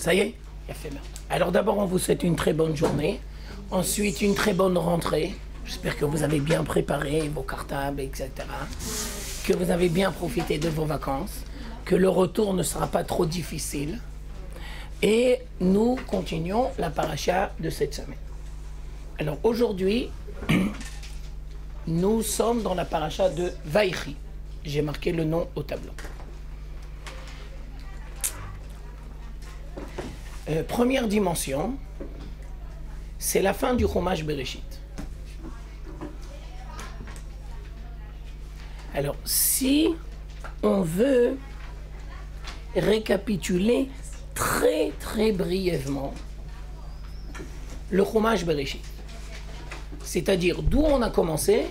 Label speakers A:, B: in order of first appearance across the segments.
A: Ça y est? Alors d'abord, on vous souhaite une très bonne journée. Ensuite, une très bonne rentrée. J'espère que vous avez bien préparé vos cartables, etc. Que vous avez bien profité de vos vacances. Que le retour ne sera pas trop difficile. Et nous continuons la paracha de cette semaine. Alors aujourd'hui, nous sommes dans la paracha de Vaïchi. J'ai marqué le nom au tableau. Première dimension, c'est la fin du Chumash Bereshit. Alors, si on veut récapituler très très brièvement le Chumash Bereshit, c'est-à-dire d'où on a commencé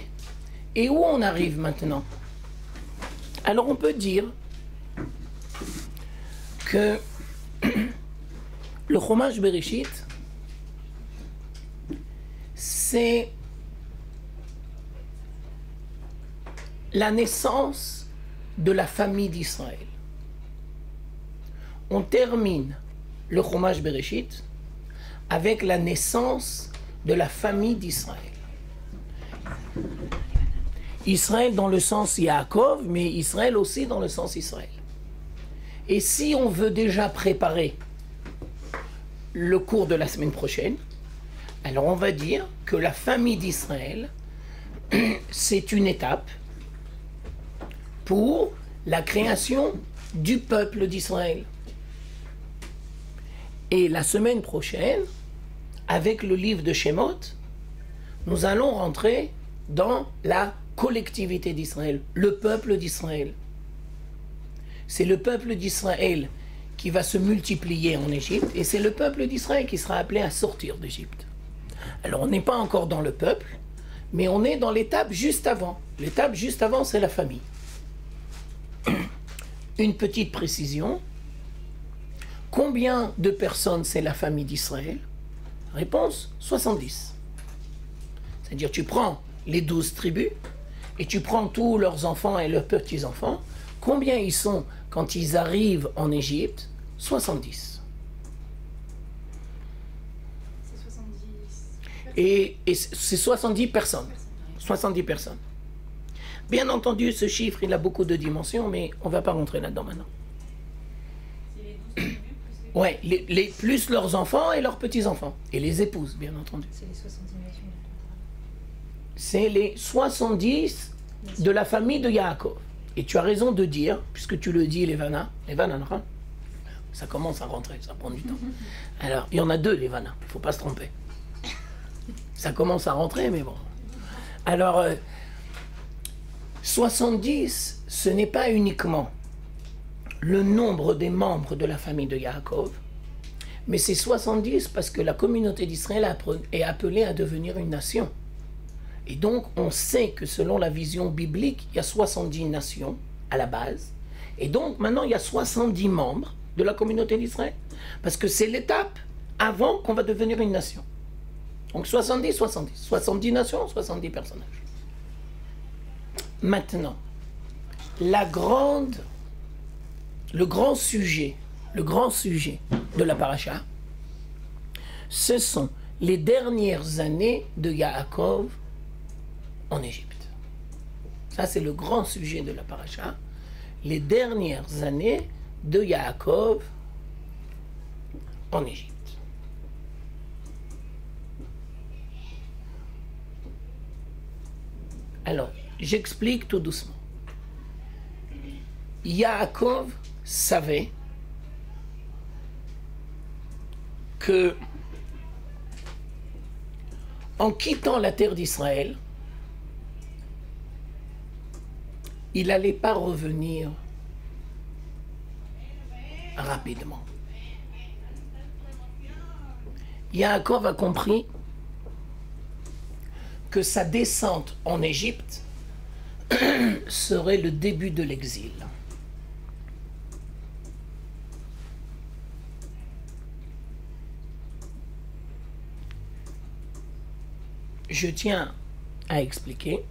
A: et où on arrive maintenant. Alors on peut dire que le Chumash Bereshit, c'est la naissance de la famille d'Israël. On termine le Chumash Bereshit avec la naissance de la famille d'Israël. Israël dans le sens Yaakov, mais Israël aussi dans le sens Israël. Et si on veut déjà préparer le cours de la semaine prochaine, alors on va dire que la famille d'Israël, c'est une étape pour la création du peuple d'Israël. Et la semaine prochaine, avec le livre de Shemot, nous allons rentrer dans la collectivité d'Israël, le peuple d'Israël. C'est le peuple d'Israël qui va se multiplier en Égypte et c'est le peuple d'Israël qui sera appelé à sortir d'Égypte. Alors on n'est pas encore dans le peuple, mais on est dans l'étape juste avant. L'étape juste avant, c'est la famille. Une petite précision. Combien de personnes c'est la famille d'Israël? Réponse, 70. C'est-à-dire tu prends les 12 tribus et tu prends tous leurs enfants et leurs petits-enfants. Combien ils sont quand ils arrivent en Égypte? 70.
B: C'est 70.
A: Et c'est 70 personnes. 70 personnes. Bien entendu, ce chiffre, il a beaucoup de dimensions, mais on ne va pas rentrer là-dedans maintenant.
B: C'est les 12 tribus plus les...
A: Ouais, plus leurs enfants et leurs petits-enfants. Et les épouses, bien entendu.
B: C'est les 70 nations.
A: C'est les 70 de la famille de Yaakov. Et tu as raison de dire, puisque tu le dis, les Vanna, ça commence à rentrer, ça prend du temps. Alors, il y en a deux, les Vanna, il ne faut pas se tromper. Ça commence à rentrer, mais bon. Alors, 70, ce n'est pas uniquement le nombre des membres de la famille de Yaakov, mais c'est 70 parce que la communauté d'Israël est appelée à devenir une nation. Et donc, on sait que selon la vision biblique, il y a 70 nations à la base. Et donc, maintenant, il y a 70 membres de la communauté d'Israël. Parce que c'est l'étape avant qu'on va devenir une nation. Donc, 70, 70. 70 nations, 70 personnages. Maintenant, le grand sujet de la paracha, ce sont les dernières années de Yaakov en Égypte. Ça, c'est le grand sujet de la paracha. Les dernières années de Yaakov en Égypte. Alors, j'explique tout doucement. Yaakov savait que en quittant la terre d'Israël, il n'allait pas revenir rapidement. Yaakov a compris que sa descente en Égypte serait le début de l'exil. Je tiens à expliquer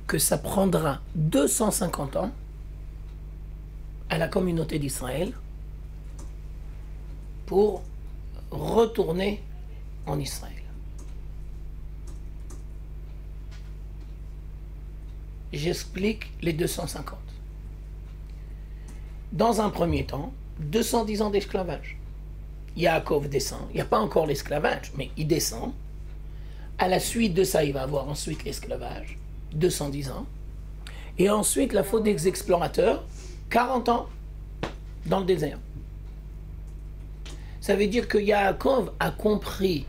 A: que ça prendra 250 ans à la communauté d'Israël pour retourner en Israël. J'explique les 250. Dans un premier temps, 210 ans d'esclavage. Yaakov descend, il n'y a pas encore l'esclavage, mais il descend. À la suite de ça, il va avoir ensuite l'esclavage, 210 ans. Et ensuite, la faute des explorateurs, 40 ans dans le désert. Ça veut dire que Yaakov a compris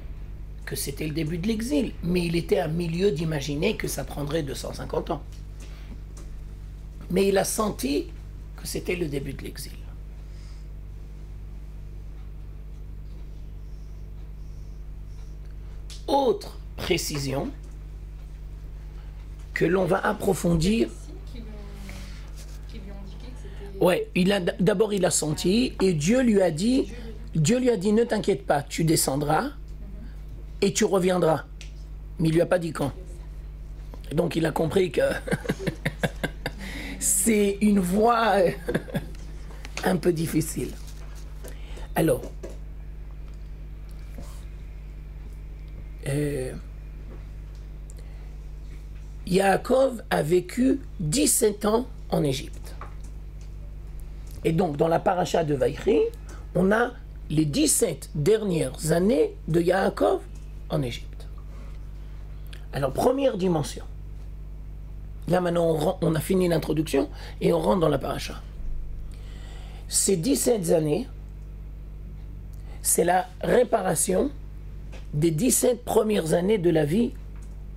A: que c'était le début de l'exil, mais il était à milieu d'imaginer que ça prendrait 250 ans. Mais il a senti que c'était le début de l'exil. Autre précision que l'on va approfondir. Ouais, d'abord il a senti et Dieu lui a dit ne t'inquiète pas, tu descendras et tu reviendras. Mais il lui a pas dit quand. Donc il a compris que c'est une voie un peu difficile. Alors, Yaakov a vécu 17 ans en Égypte. Et donc, dans la paracha de Vaïchi, on a les 17 dernières années de Yaakov en Égypte. Alors, première dimension. Là, maintenant, on a fini l'introduction et on rentre dans la paracha. Ces 17 années, c'est la réparation des 17 premières années de la vie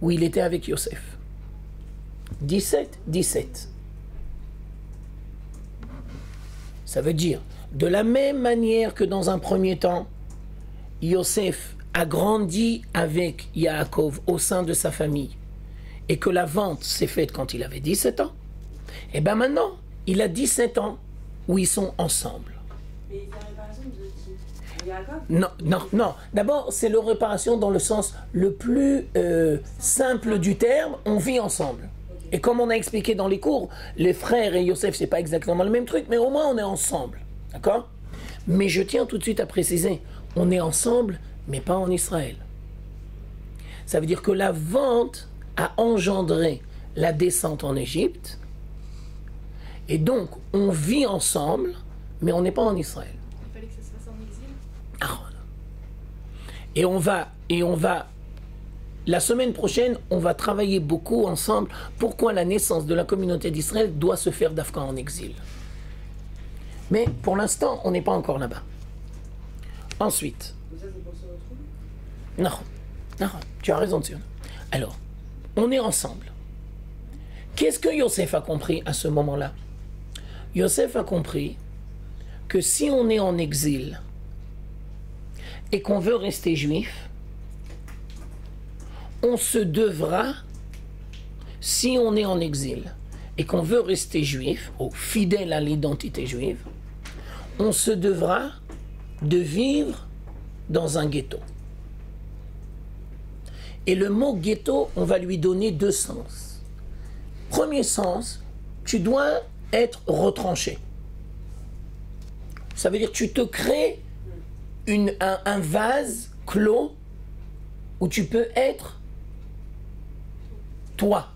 A: où il était avec Yosef. 17. Ça veut dire, de la même manière que dans un premier temps, Yosef a grandi avec Yaakov au sein de sa famille et que la vente s'est faite quand il avait 17 ans, et bien maintenant, il a 17 ans où ils sont ensemble.
C: Mais la réparation de qui? Yaakov?
A: Non. D'abord, c'est la réparation dans le sens le plus simple du terme, on vit ensemble. Et comme on a expliqué dans les cours, les frères et Yosef, c'est pas exactement le même truc, mais au moins on est ensemble. D'accord? Mais je tiens tout de suite à préciser, on est ensemble, mais pas en Israël. Ça veut dire que la vente a engendré la descente en Égypte, et donc on vit ensemble, mais on n'est pas en Israël.
B: Il fallait que ça se fasse en exil.
A: Et on va, la semaine prochaine, on va travailler beaucoup ensemble pourquoi la naissance de la communauté d'Israël doit se faire d'Afghan en exil. Mais pour l'instant, on n'est pas encore là-bas. Ensuite.
C: Ça, c'est pour se retrouver?
A: Non, tu as raison, Sion. Alors, on est ensemble. Qu'est-ce que Yosef a compris à ce moment-là? Yosef a compris que si on est en exil et qu'on veut rester juif, on se devra, si on est en exil et qu'on veut rester juif, ou fidèle à l'identité juive, on se devra de vivre dans un ghetto. Et le mot ghetto, on va lui donner deux sens. Premier sens, tu dois être retranché. Ça veut dire que tu te crées un vase clos où tu peux être toi.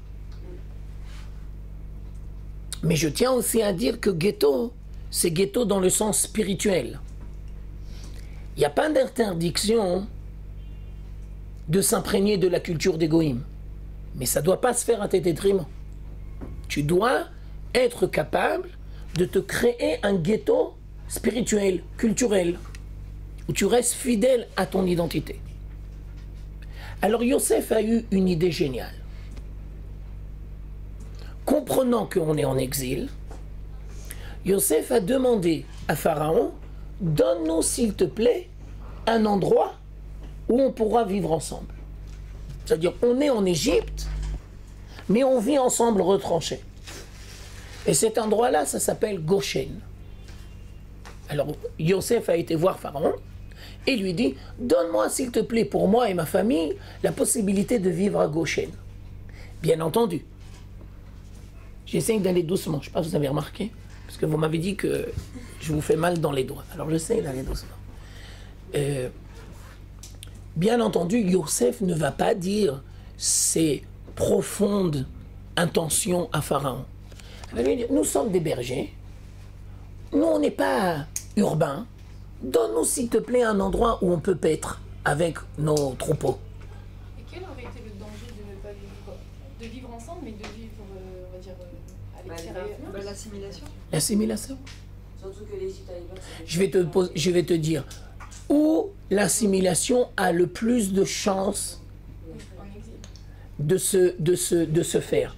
A: Mais je tiens aussi à dire que ghetto, c'est ghetto dans le sens spirituel. Il n'y a pas d'interdiction de s'imprégner de la culture des goïms. Mais ça ne doit pas se faire à tes détriments. Tu dois être capable de te créer un ghetto spirituel, culturel, où tu restes fidèle à ton identité. Alors Yosef a eu une idée géniale. Comprenant qu'on est en exil, Yosef a demandé à Pharaon, donne-nous s'il te plaît un endroit où on pourra vivre ensemble. C'est-à-dire on est en Égypte, mais on vit ensemble retranchés. Et cet endroit-là, ça s'appelle Goshen. Alors Yosef a été voir Pharaon et lui dit, donne-moi s'il te plaît pour moi et ma famille la possibilité de vivre à Goshen. Bien entendu. J'essaye d'aller doucement, je ne sais pas si vous avez remarqué, parce que vous m'avez dit que je vous fais mal dans les doigts. Alors j'essaye d'aller doucement. bien entendu, Yosef ne va pas dire ses profondes intentions à Pharaon. Il va lui dire, nous sommes des bergers, nous on n'est pas urbains, donne-nous s'il te plaît un endroit où on peut paître avec nos troupeaux.
B: Et quel aurait été le danger de ne pas vivre, de vivre ensemble, mais de vivre, on va dire, à l'extérieur?
C: L'assimilation.
A: L'assimilation.
C: Surtout que l'Égypte à l'époque.
A: Je vais te dire où l'assimilation a le plus de chances
B: En exil.
A: de se faire.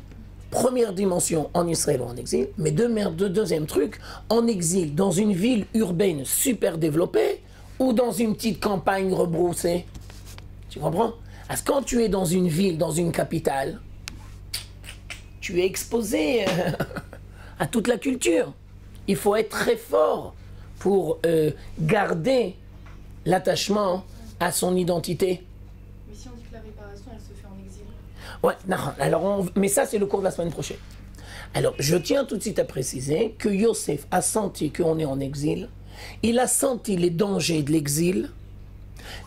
A: Première dimension, en Israël ou en exil, mais deuxième truc, en exil, dans une ville urbaine super développée ou dans une petite campagne rebroussée. Tu comprends? Parce que quand tu es dans une ville, dans une capitale, tu es exposé à toute la culture. Il faut être très fort pour garder l'attachement à son identité.
B: Mais si on dit que la réparation, elle se fait en exil.
A: Ouais, non, alors mais ça c'est le cours de la semaine prochaine. Alors, je tiens tout de suite à préciser que Yosef a senti qu'on est en exil, il a senti les dangers de l'exil,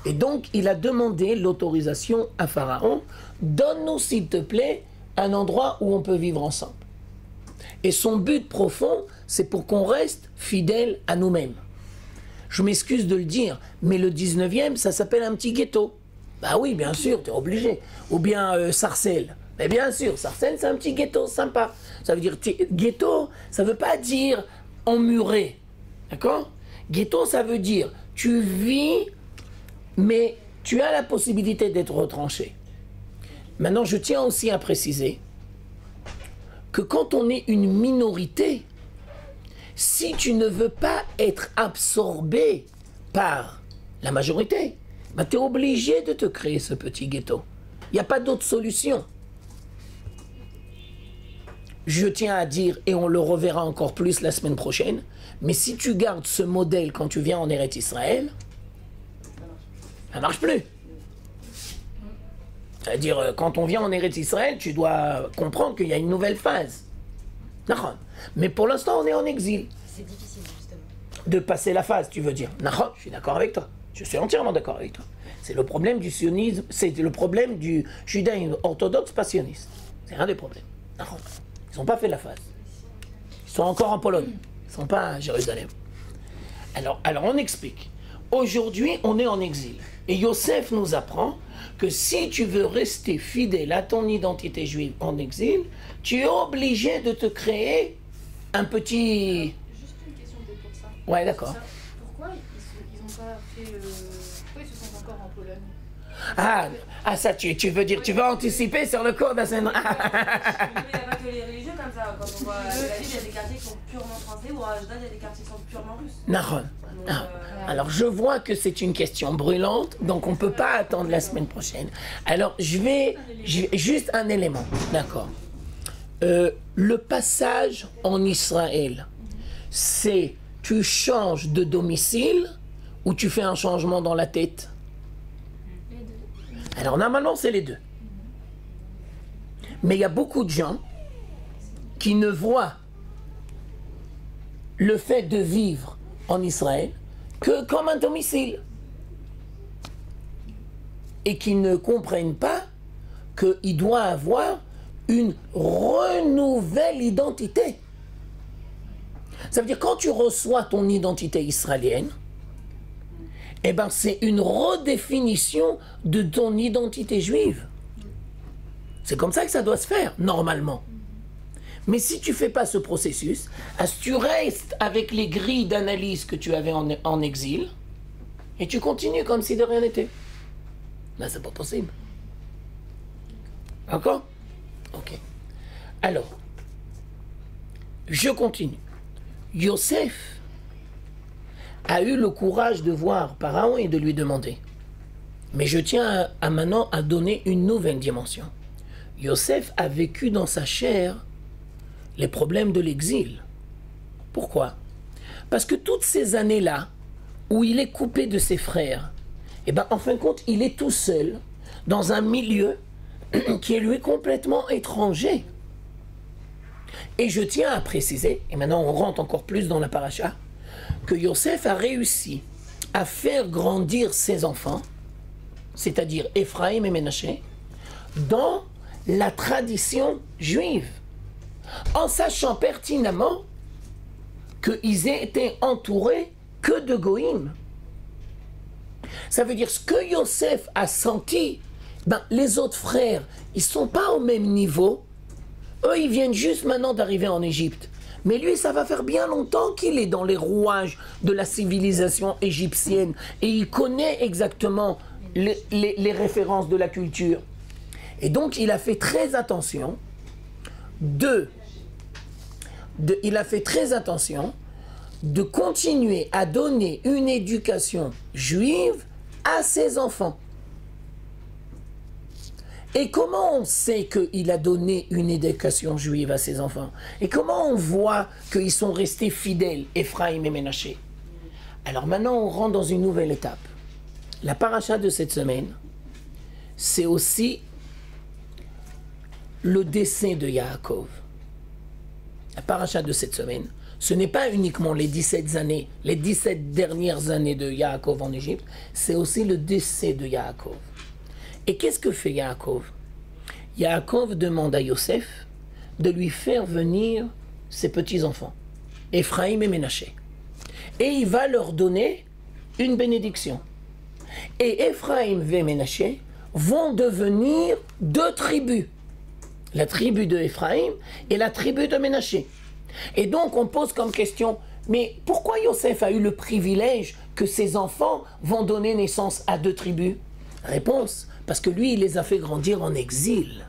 A: et donc il a demandé l'autorisation à Pharaon, donne-nous s'il te plaît un endroit où on peut vivre ensemble. Et son but profond, c'est pour qu'on reste fidèle à nous-mêmes. Je m'excuse de le dire, mais le 19e, ça s'appelle un petit ghetto. Bah oui, bien sûr, tu es obligé. Ou bien Sarcelles. Mais bien sûr, Sarcelles, c'est un petit ghetto sympa. Ça veut dire, ghetto, ça ne veut pas dire emmuré. D'accord? Ghetto, ça veut dire, tu vis, mais tu as la possibilité d'être retranché. Maintenant, je tiens aussi à préciser que quand on est une minorité, si tu ne veux pas être absorbé par la majorité, bah tu es obligé de te créer ce petit ghetto. Il n'y a pas d'autre solution. Je tiens à dire, et on le reverra encore plus la semaine prochaine, mais si tu gardes ce modèle quand tu viens en Eretz Israël, ça ne marche plus. C'est-à-dire, quand on vient en Eretz Israël, tu dois comprendre qu'il y a une nouvelle phase. Mais pour l'instant, on est en exil.
C: C'est difficile, justement.
A: De passer la phase, tu veux dire. Je suis d'accord avec toi. Je suis entièrement d'accord avec toi. C'est le problème du sionisme, c'est le problème du judaïsme orthodoxe pas sioniste. C'est un des problèmes. Ils n'ont pas fait la phase. Ils sont encore en Pologne. Ils ne sont pas à Jérusalem. Alors on explique. Aujourd'hui, on est en exil. Et Yosef nous apprend que si tu veux rester fidèle à ton identité juive en exil, tu es obligé de te créer un petit...
B: Juste une question peut-être pour ça.
A: Ouais, d'accord.
B: Pourquoi ils n'ont pas fait... Pourquoi ils se sont encore en Pologne?
A: Ça, tu veux dire, tu veux anticiper sur le cours de la semaine.
C: Il n'y a pas que les religieux comme ça. Quand on voit la ville, il y a des quartiers qui sont purement français, ou à Ashdod, il y a des quartiers qui sont purement russes.
A: Alors, je vois que c'est une question brûlante, donc on ne peut pas attendre la semaine prochaine. Alors, je vais juste un élément, d'accord. Le passage en Israël, c'est tu changes de domicile ou tu fais un changement dans la tête? Alors, normalement, c'est les deux. Mais il y a beaucoup de gens qui ne voient le fait de vivre en Israël que comme un domicile. Et qui ne comprennent pas qu'il doit avoir une renouvelle identité. Ça veut dire quand tu reçois ton identité israélienne, eh ben c'est une redéfinition de ton identité juive. C'est comme ça que ça doit se faire, normalement. Mais si tu ne fais pas ce processus, tu restes avec les grilles d'analyse que tu avais en exil, et tu continues comme si de rien n'était. Là, c'est pas possible. D'accord? Ok. Alors, je continue. Yosef a eu le courage de voir Pharaon et de lui demander. Mais je tiens maintenant à donner une nouvelle dimension. Yosef a vécu dans sa chair les problèmes de l'exil. Pourquoi? Parce que toutes ces années-là, où il est coupé de ses frères, eh ben, en fin de compte, il est tout seul dans un milieu qui est lui complètement étranger. Et je tiens à préciser, et maintenant on rentre encore plus dans la paracha, que Yosef a réussi à faire grandir ses enfants, c'est-à-dire Ephraim et Ménaché, dans la tradition juive, en sachant pertinemment qu'ils étaient entourés que de goïm. Ça veut dire ce que Yosef a senti, les autres frères, ils ne sont pas au même niveau. Eux, ils viennent juste maintenant d'arriver en Égypte. Mais lui, ça va faire bien longtemps qu'il est dans les rouages de la civilisation égyptienne. Et il connaît exactement les références de la culture. Et donc, il a fait très attention de continuer à donner une éducation juive à ses enfants. Et comment on sait qu'il a donné une éducation juive à ses enfants? Et comment on voit qu'ils sont restés fidèles, Ephraim et Ménaché? Alors maintenant, on rentre dans une nouvelle étape. La paracha de cette semaine, c'est aussi le dessein de Yaakov. La paracha de cette semaine, ce n'est pas uniquement les 17 années, les 17 dernières années de Yaakov en Égypte, c'est aussi le décès de Yaakov. Et qu'est-ce que fait Yaakov? Yaakov demande à Yosef de lui faire venir ses petits-enfants, Ephraim et Ménaché. Et il va leur donner une bénédiction. Et Ephraim et Ménaché vont devenir deux tribus. La tribu de Ephraim et la tribu de Ménaché. Et donc on pose comme question, mais pourquoi Yosef a eu le privilège que ses enfants vont donner naissance à deux tribus? Réponse, parce que lui, il les a fait grandir en exil.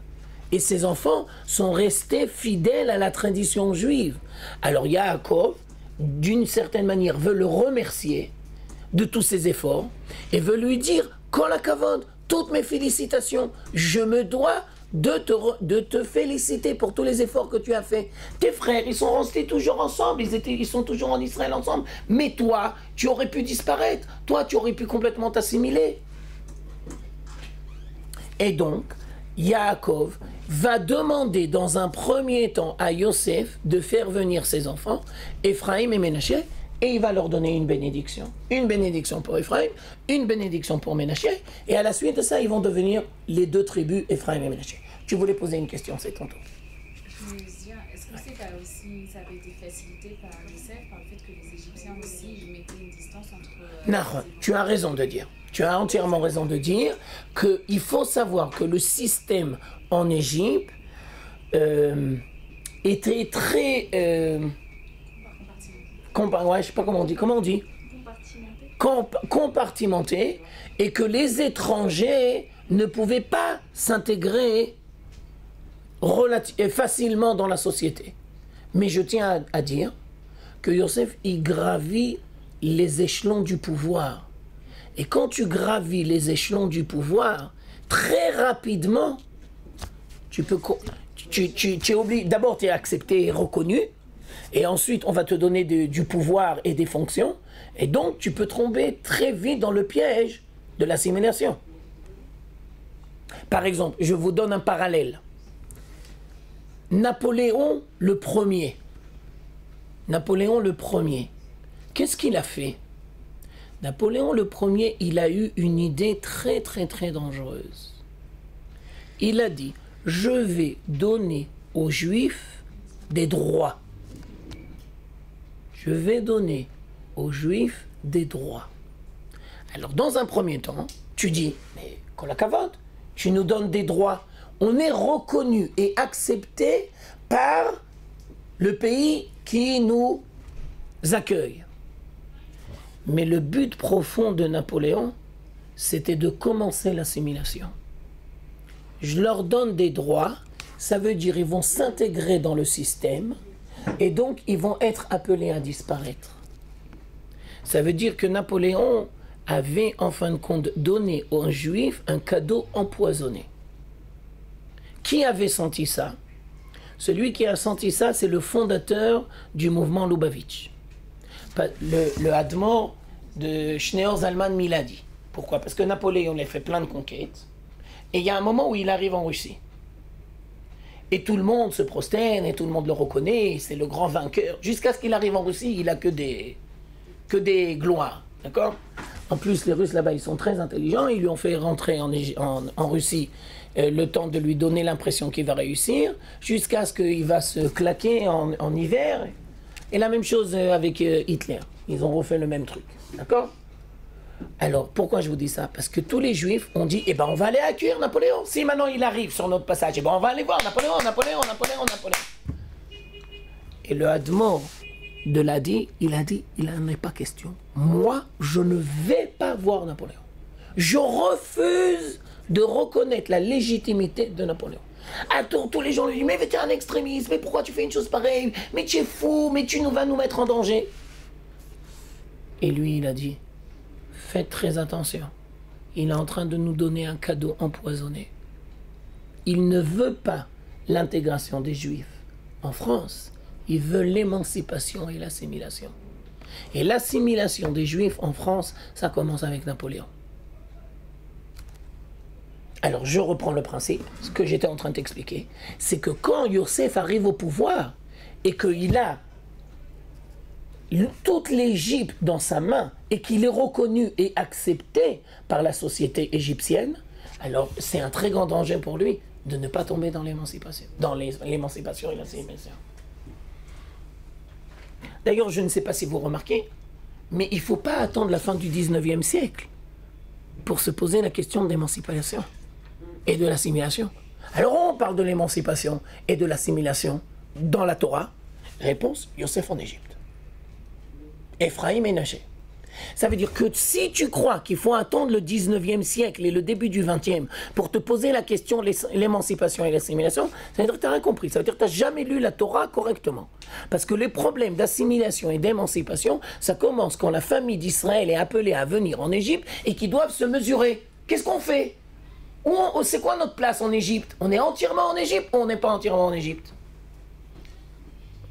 A: Et ses enfants sont restés fidèles à la tradition juive. Alors Yaakov, d'une certaine manière, veut le remercier de tous ses efforts et veut lui dire, Kol hakavod, toutes mes félicitations, je me dois de te féliciter pour tous les efforts que tu as faits. Tes frères, ils sont restés toujours ensemble, ils sont toujours en Israël ensemble, mais toi, tu aurais pu disparaître, toi, tu aurais pu complètement t'assimiler. Et donc, Yaakov va demander dans un premier temps à Yosef de faire venir ses enfants, Ephraim et Ménaché, et il va leur donner une bénédiction. Une bénédiction pour Ephraim, une bénédiction pour Ménaché, et à la suite de ça, ils vont devenir les deux tribus, Ephraim et Ménaché. Tu voulais poser une question, c'est ton tour.
D: Je me dis, est-ce que ça avait été facilité par Yosef, par le fait que les Égyptiens aussi mettaient une distance entre...
A: Non, tu as raison de dire. Tu as entièrement raison de dire qu'il faut savoir que le système en Égypte était très... je sais pas comment on dit compartimenté, et que les étrangers ne pouvaient pas s'intégrer facilement dans la société. Mais je tiens à dire que Yosef, il gravit les échelons du pouvoir. Et quand tu gravis les échelons du pouvoir, très rapidement, tu es obligé, d'abord tu es accepté et reconnu, et ensuite on va te donner du pouvoir et des fonctions, et donc tu peux tomber très vite dans le piège de l'assimilation. Par exemple, je vous donne un parallèle. Napoléon le Ier, qu'est-ce qu'il a fait? Napoléon le Ier, il a eu une idée très très très dangereuse. Il a dit, je vais donner aux Juifs des droits. Je vais donner aux Juifs des droits. Alors dans un premier temps, tu dis, mais Kol hakavod, tu nous donnes des droits. On est reconnu et accepté par le pays qui nous accueille. Mais le but profond de Napoléon, c'était de commencer l'assimilation. Je leur donne des droits, ça veut dire qu'ils vont s'intégrer dans le système, et donc ils vont être appelés à disparaître. Ça veut dire que Napoléon avait en fin de compte donné aux Juifs un cadeau empoisonné. Qui avait senti ça? Celui qui a senti ça, c'est le fondateur du mouvement Lubavitch. Le Hadmor de Schneor Zalman Miladi. Pourquoi? Parce que Napoléon a fait plein de conquêtes. Et il y a un moment où il arrive en Russie. Et tout le monde se prosterne et tout le monde le reconnaît. C'est le grand vainqueur. Jusqu'à ce qu'il arrive en Russie, il n'a que des gloires. D'accord? En plus, les Russes là-bas, ils sont très intelligents. Ils lui ont fait rentrer en Russie le temps de lui donner l'impression qu'il va réussir, jusqu'à ce qu'il va se claquer en hiver. Et la même chose avec Hitler. Ils ont refait le même truc. D'accord? Alors, pourquoi je vous dis ça? Parce que tous les Juifs ont dit, eh ben, on va aller accueillir Napoléon. Si maintenant il arrive sur notre passage, eh ben, on va aller voir Napoléon. Et le Hadmor de l'Adi, il a dit, il n'en est pas question. Moi, je ne vais pas voir Napoléon. Je refuse de reconnaître la légitimité de Napoléon. À tous les gens lui disent, mais tu es un extrémiste, mais pourquoi tu fais une chose pareille? Mais tu es fou, mais tu vas nous mettre en danger. Et lui, il a dit, faites très attention. Il est en train de nous donner un cadeau empoisonné. Il ne veut pas l'intégration des Juifs en France. Il veut l'émancipation et l'assimilation. Et l'assimilation des Juifs en France, ça commence avec Napoléon. Alors, je reprends le principe, ce que j'étais en train de t'expliquer, c'est que quand Yosef arrive au pouvoir et qu'il a toute l'Égypte dans sa main et qu'il est reconnu et accepté par la société égyptienne, alors c'est un très grand danger pour lui de ne pas tomber dans l'émancipation, et l'assimilation. D'ailleurs, je ne sais pas si vous remarquez, mais il ne faut pas attendre la fin du 19e siècle pour se poser la question de l'émancipation et de l'assimilation. Alors on parle de l'émancipation et de l'assimilation dans la Torah. Réponse, Yosef en Égypte. Ephraïm et Naché. Ça veut dire que si tu crois qu'il faut attendre le 19e siècle et le début du 20e pour te poser la question de l'émancipation et l'assimilation, ça veut dire que tu n'as rien compris. Ça veut dire que tu n'as jamais lu la Torah correctement. Parce que les problèmes d'assimilation et d'émancipation, ça commence quand la famille d'Israël est appelée à venir en Égypte et qu'ils doivent se mesurer. Qu'est-ce qu'on fait? C'est quoi notre place en Égypte? On est entièrement en Égypte ou on n'est pas entièrement en Égypte?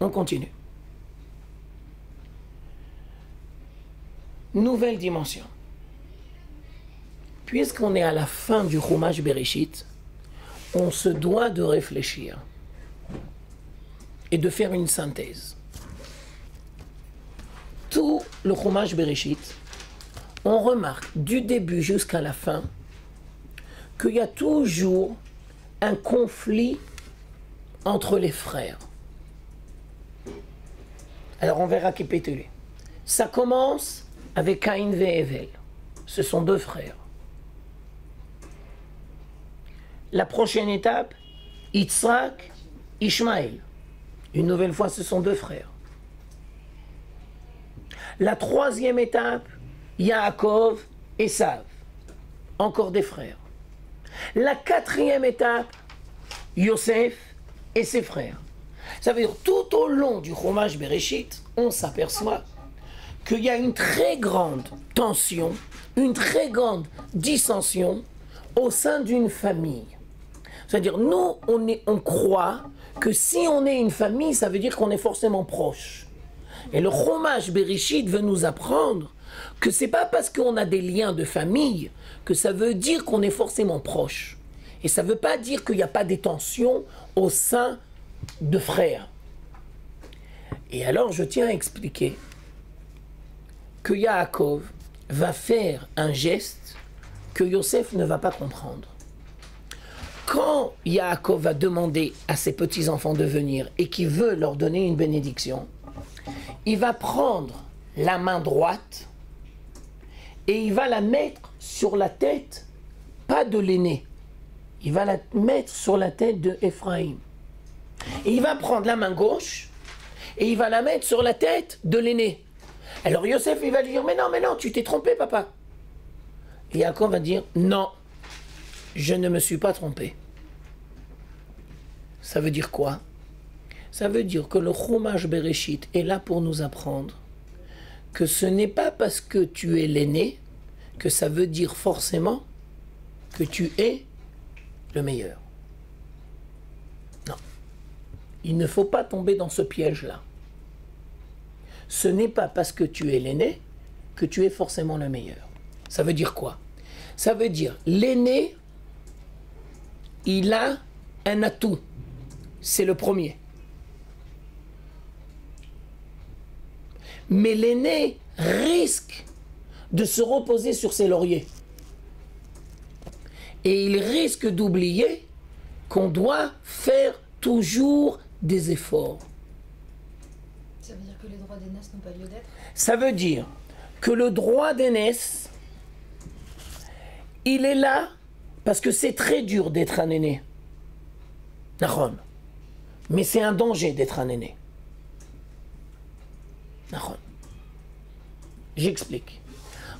A: On continue. Nouvelle dimension. Puisqu'on est à la fin du Chumash Bereshit, on se doit de réfléchir et de faire une synthèse. Tout le Chumash Bereshit, on remarque du début jusqu'à la fin qu'il y a toujours un conflit entre les frères. Alors on verra qui pétulé. Ça commence avec Caïn et Hevel. Ce sont deux frères. La prochaine étape, Yitzhak, Ishmaël. Une nouvelle fois, ce sont deux frères. La troisième étape, Yaakov et Esav. Encore des frères. La quatrième étape, Yosef et ses frères. Ça veut dire tout au long du Chumash Bereshit, on s'aperçoit qu'il y a une très grande tension, une très grande dissension au sein d'une famille. C'est-à-dire, nous, on croit que si on est une famille, ça veut dire qu'on est forcément proche. Et le Chumash Bereshit veut nous apprendre que c'est pas parce qu'on a des liens de famille que ça veut dire qu'on est forcément proche. Et ça ne veut pas dire qu'il n'y a pas des tensions au sein de frères. Et alors, je tiens à expliquer que Yaakov va faire un geste que Yosef ne va pas comprendre. Quand Yaakov va demander à ses petits-enfants de venir et qu'il veut leur donner une bénédiction, il va prendre la main droite et il va la mettre sur la tête, pas de l'aîné, il va la mettre sur la tête de Ephraïm. Et il va prendre la main gauche et il va la mettre sur la tête de l'aîné. Alors Yosef, il va lui dire, mais non, tu t'es trompé, papa. Et Yaakov va dire, non, je ne me suis pas trompé. Ça veut dire quoi? Ça veut dire que le Chumash Bereshit est là pour nous apprendre que ce n'est pas parce que tu es l'aîné que ça veut dire forcément que tu es le meilleur. Non. Il ne faut pas tomber dans ce piège-là. Ce n'est pas parce que tu es l'aîné que tu es forcément le meilleur. Ça veut dire quoi? Ça veut dire l'aîné, il a un atout. C'est le premier. Mais l'aîné risque de se reposer sur ses lauriers. Et il risque d'oublier qu'on doit faire toujours des efforts.
E: Ça veut dire que les droits d'aînesse n'ont pas lieu d'être?
A: Ça veut dire que le droit d'aînesse, il est là parce que c'est très dur d'être un aîné. Nahon. Mais c'est un danger d'être un aîné. Nahon. J'explique.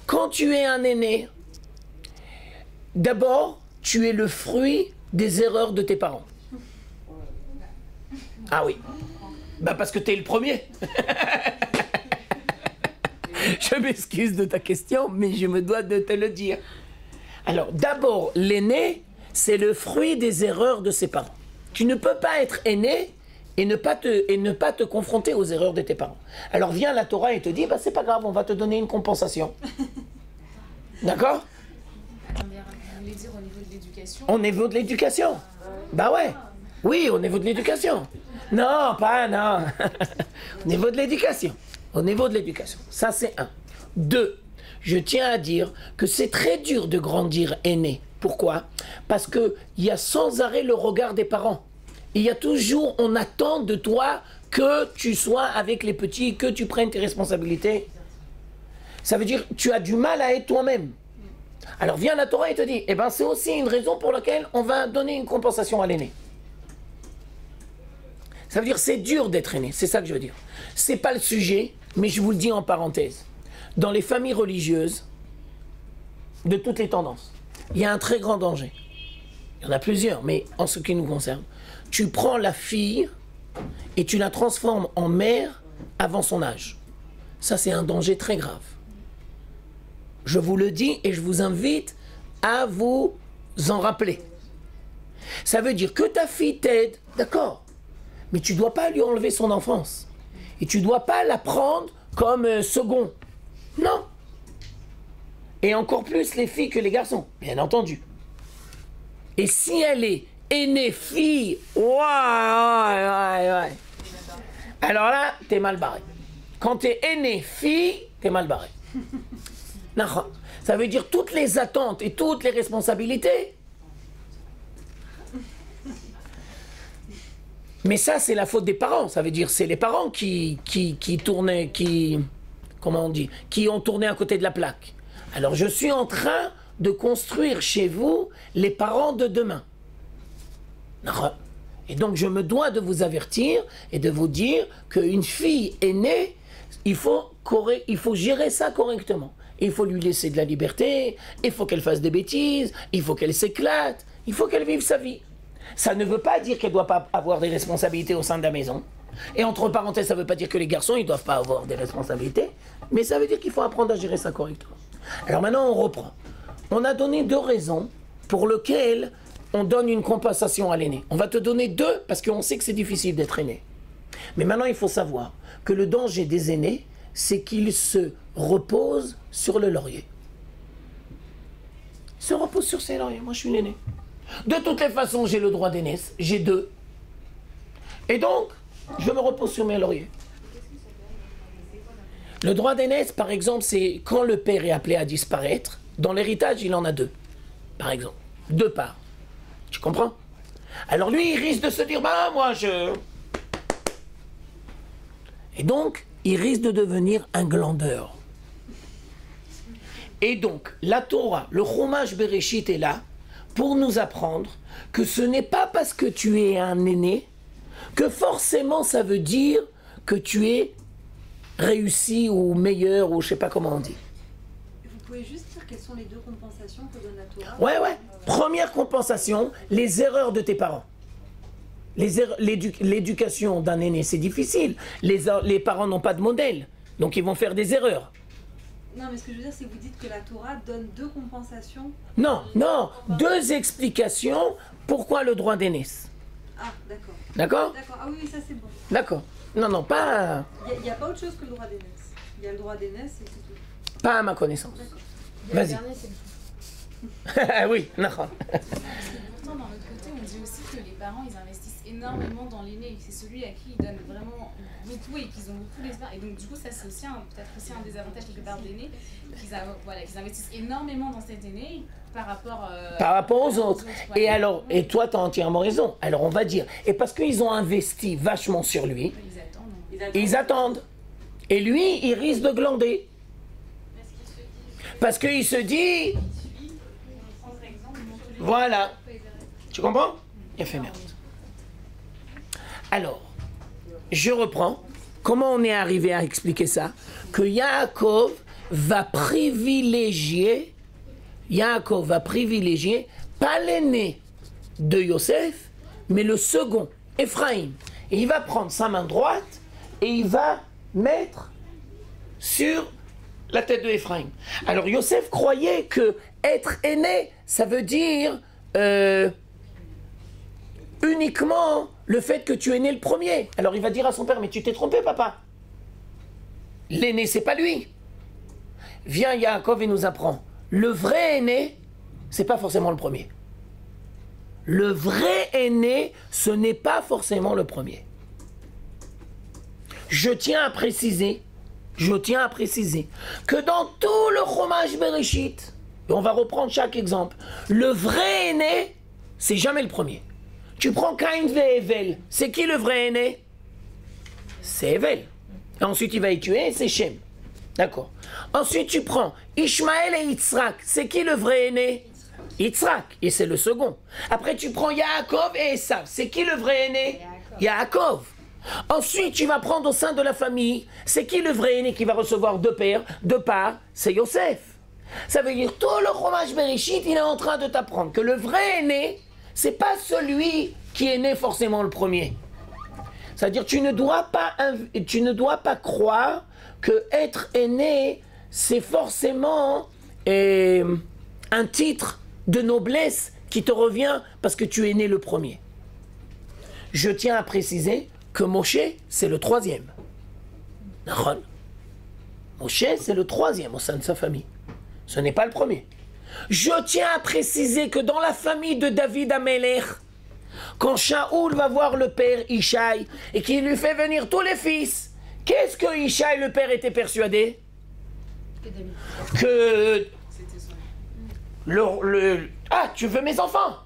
A: Quand tu es un aîné, d'abord, tu es le fruit des erreurs de tes parents. Ah oui. Bah parce que tu es le premier. Je m'excuse de ta question, mais je me dois de te le dire. Alors, d'abord, l'aîné, c'est le fruit des erreurs de ses parents. Tu ne peux pas être aîné et ne pas te confronter aux erreurs de tes parents. Alors vient la Torah et te dit, bah, c'est pas grave, on va te donner une compensation. D'accord?
D: Attendez, vous voulez dire au niveau de l'éducation?
A: Au niveau de l'éducation. Bah ouais. Oui, au niveau de l'éducation. Non, pas non. Au niveau de l'éducation. Au niveau de l'éducation. Ça, c'est un. Deux, je tiens à dire que c'est très dur de grandir aîné. Pourquoi? Parce qu'il y a sans arrêt le regard des parents. Il y a toujours, on attend de toi que tu sois avec les petits, que tu prennes tes responsabilités. Ça veut dire que tu as du mal à être toi-même. Alors vient la Torah et te dit, eh ben c'est aussi une raison pour laquelle on va donner une compensation à l'aîné. Ça veut dire c'est dur d'être aîné, c'est ça que je veux dire. C'est pas le sujet, mais je vous le dis en parenthèse. Dans les familles religieuses, de toutes les tendances, il y a un très grand danger. Il y en a plusieurs, mais en ce qui nous concerne, tu prends la fille et tu la transformes en mère avant son âge. Ça, c'est un danger très grave. Je vous le dis et je vous invite à vous en rappeler. Ça veut dire que ta fille t'aide, d'accord, mais tu ne dois pas lui enlever son enfance. Et tu ne dois pas la prendre comme second. Non. Et encore plus les filles que les garçons, bien entendu. Et si elle est aînée fille, ouais. Alors là, t'es mal barré. Quand t'es aîné fille, t'es mal barré. Non, ça veut dire toutes les attentes et toutes les responsabilités. Mais ça, c'est la faute des parents. Ça veut dire c'est les parents qui tournaient, comment on dit, qui ont tourné à côté de la plaque. Alors je suis en train de construire chez vous les parents de demain. Et donc je me dois de vous avertir et de vous dire qu'une fille aînée, il faut gérer ça correctement. Il faut lui laisser de la liberté, il faut qu'elle fasse des bêtises, il faut qu'elle s'éclate, il faut qu'elle vive sa vie. Ça ne veut pas dire qu'elle ne doit pas avoir des responsabilités au sein de la maison. Et entre parenthèses, ça ne veut pas dire que les garçons ne doivent pas avoir des responsabilités, mais ça veut dire qu'il faut apprendre à gérer ça correctement. Alors maintenant, on reprend. On a donné 2 raisons pour lesquelles on donne une compensation à l'aîné. On va te donner 2 parce qu'on sait que c'est difficile d'être aîné. Mais maintenant, il faut savoir que le danger des aînés, c'est qu'ils se reposent sur le laurier. Ils se reposent sur ses lauriers. Moi, je suis l'aîné. De toutes les façons, j'ai le droit d'aînesse. J'ai 2. Et donc, je me repose sur mes lauriers. Le droit d'aînesse, par exemple, c'est quand le père est appelé à disparaître. Dans l'héritage, il en a 2. Par exemple. 2 parts. Tu comprends? Alors lui, il risque de se dire, bah moi, je... Et donc, il risque de devenir un glandeur. Et donc, la Torah, le Chumash Bereshit est là pour nous apprendre que ce n'est pas parce que tu es un aîné que forcément ça veut dire que tu es réussi ou meilleur ou je sais pas comment on dit.
F: Vous pouvez juste dire quelles sont les 2 compensations que donne la Torah?
A: Ouais. Première compensation, les erreurs de tes parents. L'éducation d'un aîné, c'est difficile. Les parents n'ont pas de modèle, donc ils vont faire des erreurs.
F: Non, mais ce que je veux dire, c'est que vous dites que la Torah donne 2 compensations.
A: Non, 2 explications pourquoi le droit d'aînesse.
F: Ah, d'accord.
A: D'accord?
F: D'accord, ah oui, ça c'est bon.
A: D'accord. Non, pas...
F: Il n'y a pas autre chose que le droit d'aînesse. Il y a le droit d'aînesse et c'est tout.
A: Pas à ma connaissance. Vas-y. Oui, non.
D: temps, d'un autre côté, on dit aussi que les parents, ils investissent énormément dans l'aîné. C'est celui à qui ils donnent vraiment beaucoup et qu'ils ont beaucoup d'espoir. Et donc, du coup, ça, c'est aussi peut-être aussi un des avantages quelque part de l'aîné, qu'ils investissent énormément dans cet aîné par rapport
A: aux autres.
D: Ouais.
A: Et alors, et toi, tu as entièrement raison. Alors, on va dire, et parce qu'ils ont investi vachement sur lui, ils attendent. Et lui, il risque de glander. Parce qu'il se dit, voilà. Tu comprends? Il a fait merde. Alors, je reprends. Comment on est arrivé à expliquer ça? Que Yaakov va privilégier, pas l'aîné de Yosef, mais le second, Ephraim. Et il va prendre sa main droite et il va mettre sur la tête de Ephraim. Alors Yosef croyait que être aîné, ça veut dire uniquement le fait que tu es né le premier. Alors il va dire à son père, mais tu t'es trompé, papa. L'aîné, c'est pas lui. Viens, Yaakov, et nous apprend. Le vrai aîné, c'est pas forcément le premier. Le vrai aîné, ce n'est pas forcément le premier. Je tiens à préciser que dans tout le Chumash Bereshit, et on va reprendre chaque exemple, le vrai aîné, c'est jamais le premier. Tu prends Caïn et Evel, c'est qui le vrai aîné? C'est Evel. Et ensuite il va y tuer, c'est Shem. D'accord. Ensuite tu prends Ishmaël et Yitzhak, c'est qui le vrai aîné? Yitzhak, et c'est le second. Après tu prends Yaakov et Esav, c'est qui le vrai aîné? Yaakov. Ensuite, tu vas prendre au sein de la famille, c'est qui le vrai aîné qui va recevoir deux pères, deux parts? C'est Yosef. Ça veut dire, tout le Chumash Bereshit, il est en train de t'apprendre que le vrai aîné, c'est pas celui qui est né forcément le premier. C'est-à-dire, tu ne dois pas croire que être aîné, c'est forcément un titre de noblesse qui te revient parce que tu es né le premier. Je tiens à préciser que Moshe, c'est le troisième. Moshe, c'est le troisième au sein de sa famille. Ce n'est pas le premier. Je tiens à préciser que dans la famille de David Amelech, quand Shaoul va voir le père Ishaï et qu'il lui fait venir tous les fils, qu'est-ce que Ishaï, le père, était persuadé? Que ah, tu veux mes enfants?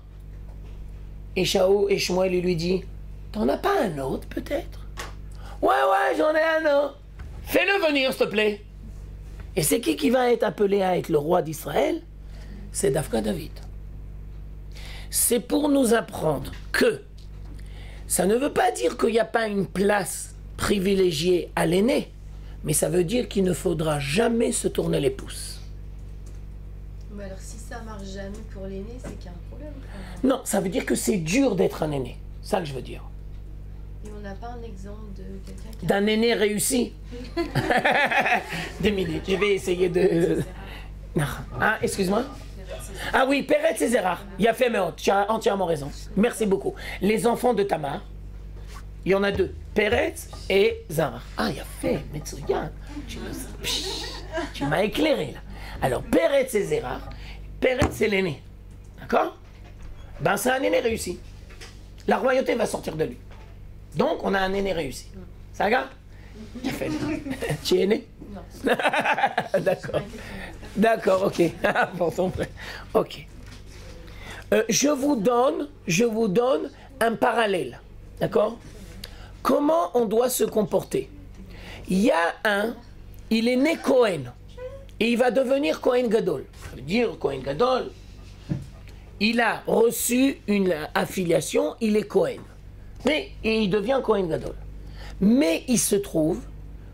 A: Et Shmuel lui dit, t'en as pas un autre peut-être? Ouais, j'en ai un autre. Fais-le venir, s'il te plaît. Et c'est qui va être appelé à être le roi d'Israël? C'est Dafka David. C'est pour nous apprendre que ça ne veut pas dire qu'il n'y a pas une place privilégiée à l'aîné, mais ça veut dire qu'il ne faudra jamais se tourner les pouces.
E: Mais alors si ça marche jamais pour l'aîné, c'est qu'il y a un problème.
A: Non, ça veut dire que c'est dur d'être un aîné. C'est ça que je veux dire.
E: Et on n'a pas un exemple de quelqu'un qui
A: d'un aîné réussi. 2 minutes, je vais essayer de... Ah, excuse-moi. Ah oui, Peretz et Zerach. Il a fait Meot, tu as entièrement raison. Merci beaucoup. Les enfants de Tamar, il y en a 2. Peretz et Zerach. Ah, il a fait Metsuyan. Tu m'as éclairé là. Alors, Peretz et Zerach. Peretz, c'est l'aîné. D'accord? Ben, c'est un aîné réussi. La royauté va sortir de lui. Donc, on a un aîné réussi. Ça va? Tu es né? Non. D'accord. D'accord, ok. Bon, ton frère. Ok. Je vous donne un parallèle. D'accord? Comment on doit se comporter? Il y a il est né Cohen. Et il va devenir Cohen Gadol. Ça veut dire Cohen Gadol, il a reçu une affiliation, il est Cohen. Mais il devient Cohen Gadol. Mais il se trouve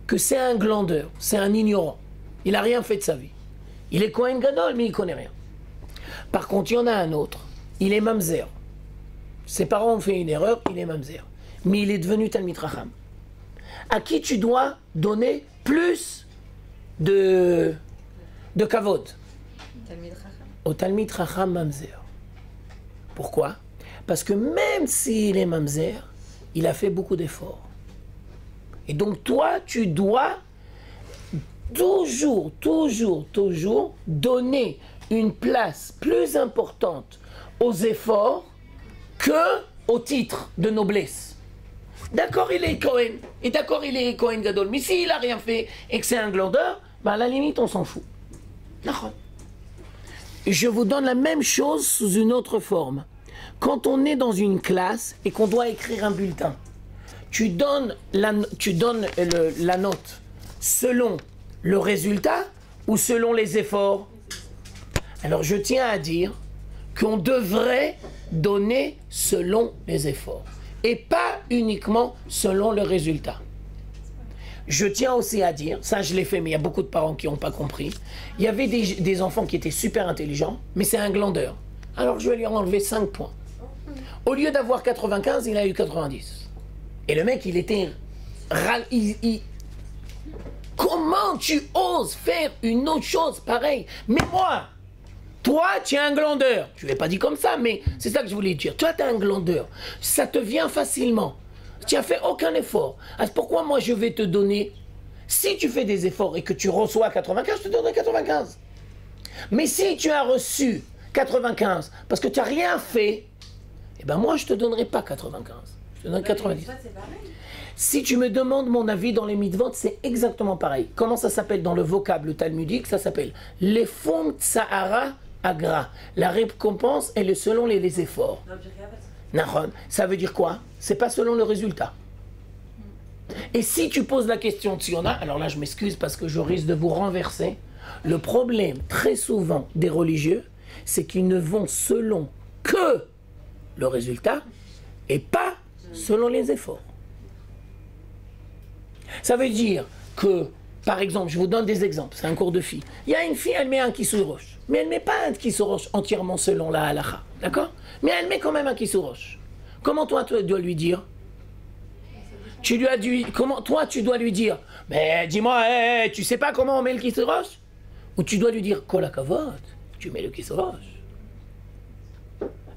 A: que c'est un glandeur, c'est un ignorant. Il n'a rien fait de sa vie. Il est Cohen Gadol, mais il ne connaît rien. Par contre, il y en a un autre. Il est Mamzer. Ses parents ont fait une erreur, il est Mamzer. Mais il est devenu Talmid Chacham. À qui tu dois donner plus de kavod?
E: Talmid Chacham.
A: Au Talmid Chacham Mamzer. Pourquoi? Parce que même s'il est Mamzer, il a fait beaucoup d'efforts. Et donc toi, tu dois toujours donner une place plus importante aux efforts que au titre de noblesse. D'accord, il est Cohen, et d'accord, il est Cohen Gadol, mais s'il n'a rien fait et que c'est un glandeur, ben à la limite, on s'en fout. D'accord. Je vous donne la même chose sous une autre forme. Quand on est dans une classe et qu'on doit écrire un bulletin, tu donnes la note selon le résultat ou selon les efforts? Alors je tiens à dire qu'on devrait donner selon les efforts et pas uniquement selon le résultat. Je tiens aussi à dire, ça je l'ai fait mais il y a beaucoup de parents qui n'ont pas compris, il y avait des enfants qui étaient super intelligents mais c'est un glandeur. Alors je vais lui enlever 5 points. Au lieu d'avoir 95, il a eu 90. Et le mec il était... Comment tu oses faire une autre chose pareille? Mais moi, toi, tu es un glandeur. Je ne l'ai pas dit comme ça, mais c'est ça que je voulais dire. Toi, tu es un glandeur. Ça te vient facilement. Tu n'as fait aucun effort. Alors pourquoi moi, je vais te donner... Si tu fais des efforts et que tu reçois 95, je te donnerai 95. Mais si tu as reçu 95 parce que tu n'as rien fait, eh ben moi, je ne te donnerai pas 95. Je te donnerai 90. Si tu me demandes mon avis dans les mitzvot, c'est exactement pareil. Comment ça s'appelle dans le vocable talmudique? Ça s'appelle les fonds Sahara Agra. La récompense, elle est selon les efforts. Nahon, ça veut dire quoi? C'est pas selon le résultat. Et si tu poses la question de Tsiona, alors là je m'excuse parce que je risque de vous renverser. Le problème très souvent des religieux, c'est qu'ils ne vont selon que le résultat et pas selon les efforts. Ça veut dire que, par exemple, je vous donne des exemples, c'est un cours de filles. Il y a une fille, elle met un kissouroche, mais elle ne met pas un kissouroche entièrement selon la halakha, d'accord? Mais elle met quand même un kissouroche. Comment toi, tu dois lui dire? Comment toi, tu dois lui dire? Mais dis-moi, tu sais pas comment on met le kissouroche? Ou tu dois lui dire, kol hakavod, tu mets le kissouroche.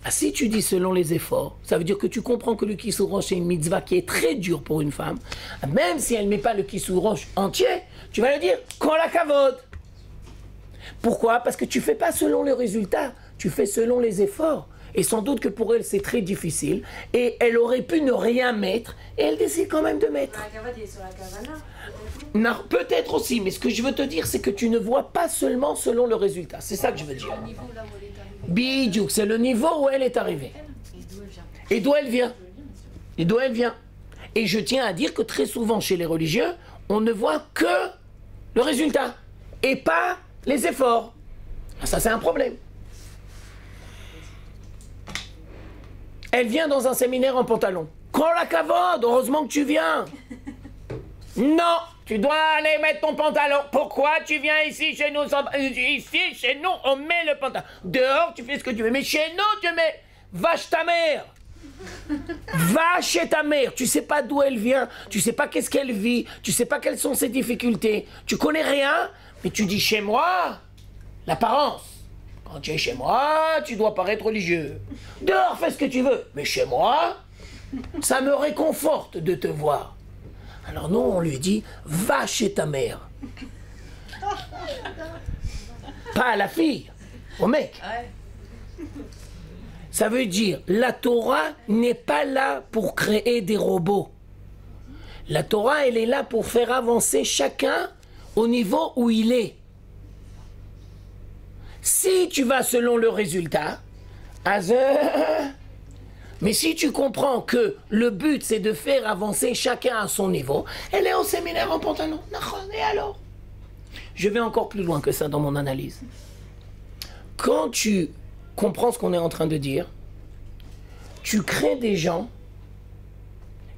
A: Ah, si tu dis selon les efforts, ça veut dire que tu comprends que le kissouroche est une mitzvah qui est très dure pour une femme. Même si elle ne met pas le kissouroche entier, tu vas lui dire kol hakavod. Pourquoi? Parce que tu ne fais pas selon le résultat, tu fais selon les efforts. Et sans doute que pour elle, c'est très difficile. Et elle aurait pu ne rien mettre, et elle décide quand même de mettre.
C: La cavade, il est sur la kavana.
A: Non, peut-être aussi, mais ce que je veux te dire, c'est que tu ne vois pas seulement selon le résultat. C'est ça que je veux dire. Bidjouk, c'est le niveau où elle est arrivée. Et d'où elle vient. Et d'où elle vient. Et je tiens à dire que très souvent, chez les religieux, on ne voit que le résultat, et pas les efforts. Ça, c'est un problème. Elle vient dans un séminaire en pantalon. Kol hakavod, heureusement que tu viens. Non, tu dois aller mettre ton pantalon. Pourquoi tu viens ici chez nous? Ici, chez nous, on met le pantalon. Dehors, tu fais ce que tu veux. Mais chez nous, tu mets... Va chez ta mère. Va chez ta mère. Tu sais pas d'où elle vient. Tu sais pas qu'est-ce qu'elle vit. Tu sais pas quelles sont ses difficultés. Tu connais rien. Mais tu dis chez moi, l'apparence. Quand tu es chez moi, tu dois paraître religieux. Dehors, fais ce que tu veux. Mais chez moi, ça me réconforte de te voir. Alors nous, on lui dit, va chez ta mère. Pas à la fille, au mec. Ça veut dire, la Torah n'est pas là pour créer des robots. La Torah, elle est là pour faire avancer chacun au niveau où il est. Si tu vas selon le résultat, mais si tu comprends que le but c'est de faire avancer chacun à son niveau, elle est au séminaire en pantalon. Et alors? Je vais encore plus loin que ça dans mon analyse. Quand tu comprends ce qu'on est en train de dire, tu crées des gens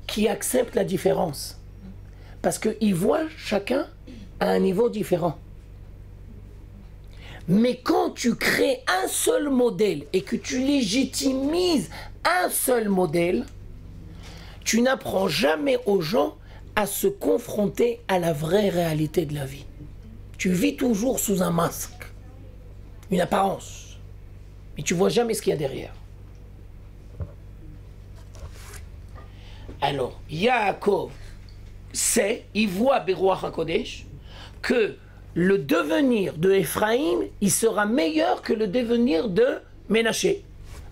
A: qui acceptent la différence. Parce qu'ils voient chacun à un niveau différent. Mais quand tu crées un seul modèle et que tu légitimises un seul modèle, tu n'apprends jamais aux gens à se confronter à la vraie réalité de la vie. Tu vis toujours sous un masque, une apparence, mais tu ne vois jamais ce qu'il y a derrière. Alors, Yaakov il voit Beruach HaKodesh que le devenir de Ephraïm, il sera meilleur que le devenir de Ménaché.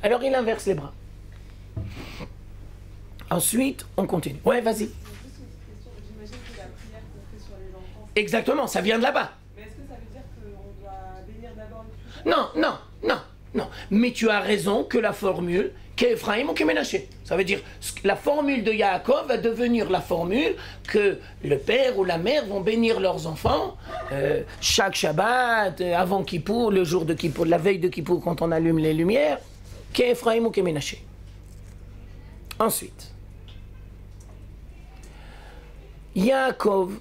A: Alors il inverse les bras. Ensuite, on continue. Ouais, vas-y. Exactement, ça vient de là-bas.
C: Mais est-ce que ça veut dire qu'on doit bénir d'abord les plus
A: Non, non, non, non. Mais tu as raison que la formule, qu'Ephraïm ou qu'Ménaché. Ça veut dire, la formule de Yaakov va devenir la formule que le père ou la mère vont bénir leurs enfants chaque Shabbat, avant Kippour, le jour de Kippour, la veille de Kippour, quand on allume les lumières, qu'Ephraïm ou qu'Ménaché. Ensuite, Yaakov,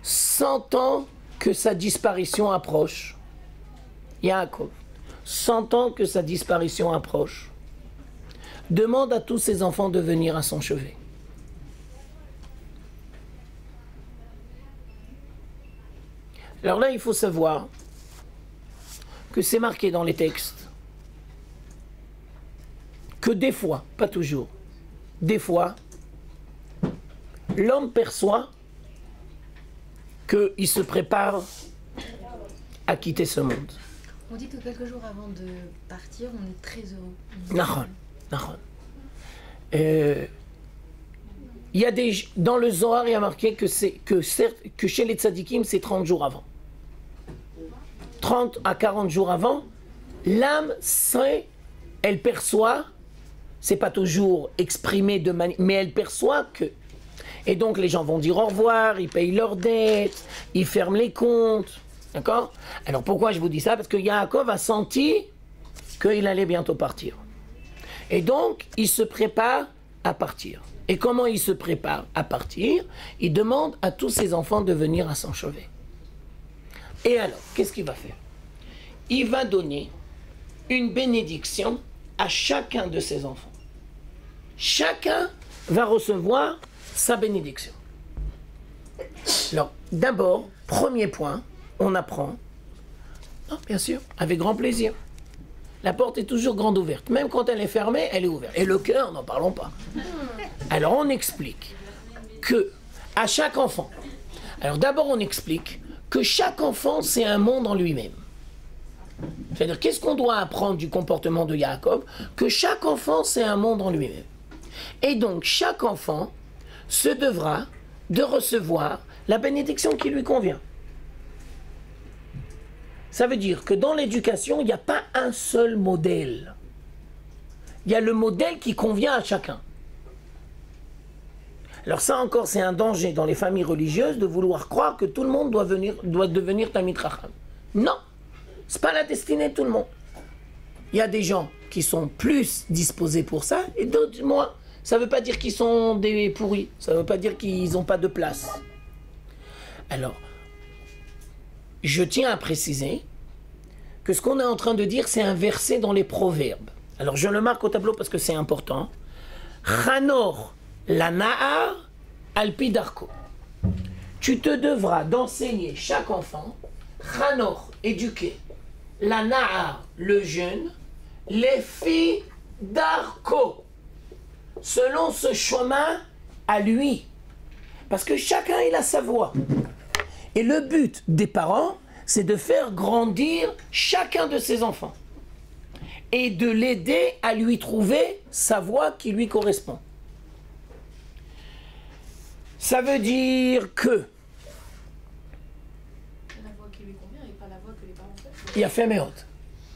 A: sentant que sa disparition approche, Yaakov, sentant que sa disparition approche, demande à tous ses enfants de venir à son chevet. Alors là, il faut savoir que c'est marqué dans les textes que des fois, pas toujours, des fois, l'homme perçoit qu'il se prépare à quitter ce monde.
E: On dit que quelques jours avant de partir, on est très heureux.
A: Nahon, Nahon. Il y a dans le Zohar, il y a marqué que chez les tzadikim, c'est 30 jours avant. 30 à 40 jours avant, l'âme sait, elle perçoit, c'est pas toujours exprimé de manière, mais elle perçoit que. Et donc les gens vont dire au revoir, ils payent leurs dettes, ils ferment les comptes. D'accord? Alors pourquoi je vous dis ça? Parce que Yaakov a senti qu'il allait bientôt partir. Et donc, il se prépare à partir. Et comment il se prépare à partir? Il demande à tous ses enfants de venir à son chevet. Et alors, qu'est-ce qu'il va faire? Il va donner une bénédiction à chacun de ses enfants. Chacun va recevoir sa bénédiction. Alors, d'abord, premier point, on apprend, non, bien sûr, avec grand plaisir. La porte est toujours grande ouverte. Même quand elle est fermée, elle est ouverte. Et le cœur, n'en parlons pas. Alors on explique que à chaque enfant, alors d'abord on explique que chaque enfant c'est un monde en lui-même. C'est-à-dire qu'est-ce qu'on doit apprendre du comportement de Yaakov? Que chaque enfant c'est un monde en lui-même. Et donc chaque enfant se devra de recevoir la bénédiction qui lui convient. Ça veut dire que dans l'éducation, il n'y a pas un seul modèle. Il y a le modèle qui convient à chacun. Alors ça encore, c'est un danger dans les familles religieuses de vouloir croire que tout le monde doit devenir Talmid Chacham. Non, ce n'est pas la destinée de tout le monde. Il y a des gens qui sont plus disposés pour ça et d'autres moins. Ça ne veut pas dire qu'ils sont des pourris. Ça ne veut pas dire qu'ils n'ont pas de place. Alors, je tiens à préciser que ce qu'on est en train de dire, c'est un verset dans les Proverbes. Alors, je le marque au tableau parce que c'est important. Chanor la na'ar alpi darko. Tu te devras d'enseigner chaque enfant, Chanor, éduquer, la na'ar, le jeune, les filles d'arco, selon ce chemin à lui. Parce que chacun il a sa voix. Et le but des parents, c'est de faire grandir chacun de ses enfants et de l'aider à lui trouver sa voie qui lui correspond. Ça veut dire que
B: la voie qui lui convient et pas la voie que les parents font.
A: il y a fait méhot.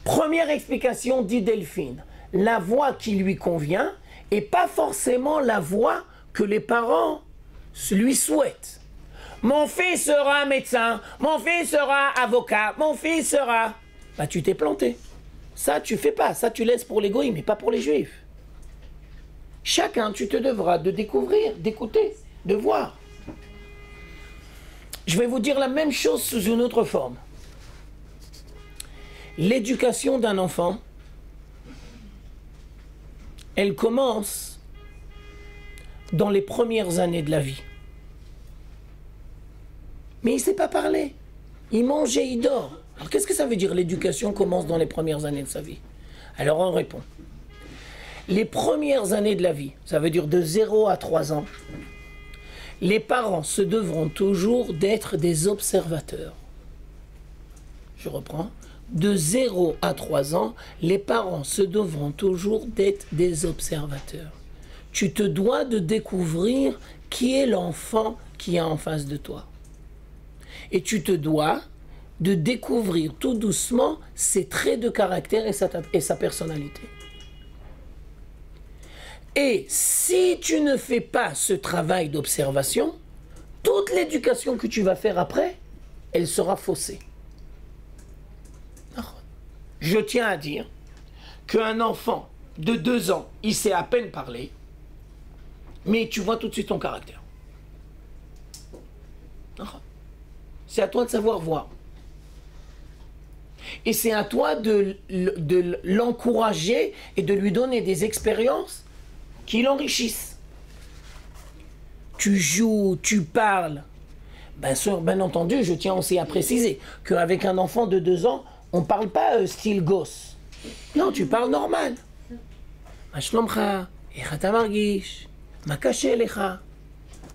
A: Première explication, dit Delphine, la voie qui lui convient et pas forcément la voie que les parents lui souhaitent. Mon fils sera médecin, mon fils sera avocat, mon fils sera... Bah tu t'es planté. Ça tu fais pas, ça tu laisses pour les goïs, mais pas pour les juifs. Chacun, tu te devras de découvrir, d'écouter, de voir. Je vais vous dire la même chose sous une autre forme. L'éducation d'un enfant, elle commence dans les premières années de la vie. Mais il ne sait pas parler. Il mange et il dort. Alors qu'est-ce que ça veut dire l'éducation commence dans les premières années de sa vie? Alors on répond. Les premières années de la vie, ça veut dire de 0 à 3 ans, les parents se devront toujours d'être des observateurs. Je reprends. De 0 à 3 ans, les parents se devront toujours d'être des observateurs. tu te dois de découvrir qui est l'enfant qui est en face de toi. Et tu te dois de découvrir tout doucement ses traits de caractère et sa personnalité. Et si tu ne fais pas ce travail d'observation, toute l'éducation que tu vas faire après, elle sera faussée. Je tiens à dire qu'un enfant de 2 ans, il sait à peine parler, mais tu vois tout de suite ton caractère. C'est à toi de savoir voir. Et c'est à toi de l'encourager et de lui donner des expériences qui l'enrichissent. Tu joues, tu parles. Bien entendu, je tiens aussi à préciser qu'avec un enfant de 2 ans, on ne parle pas style gosse. Non, tu parles normal.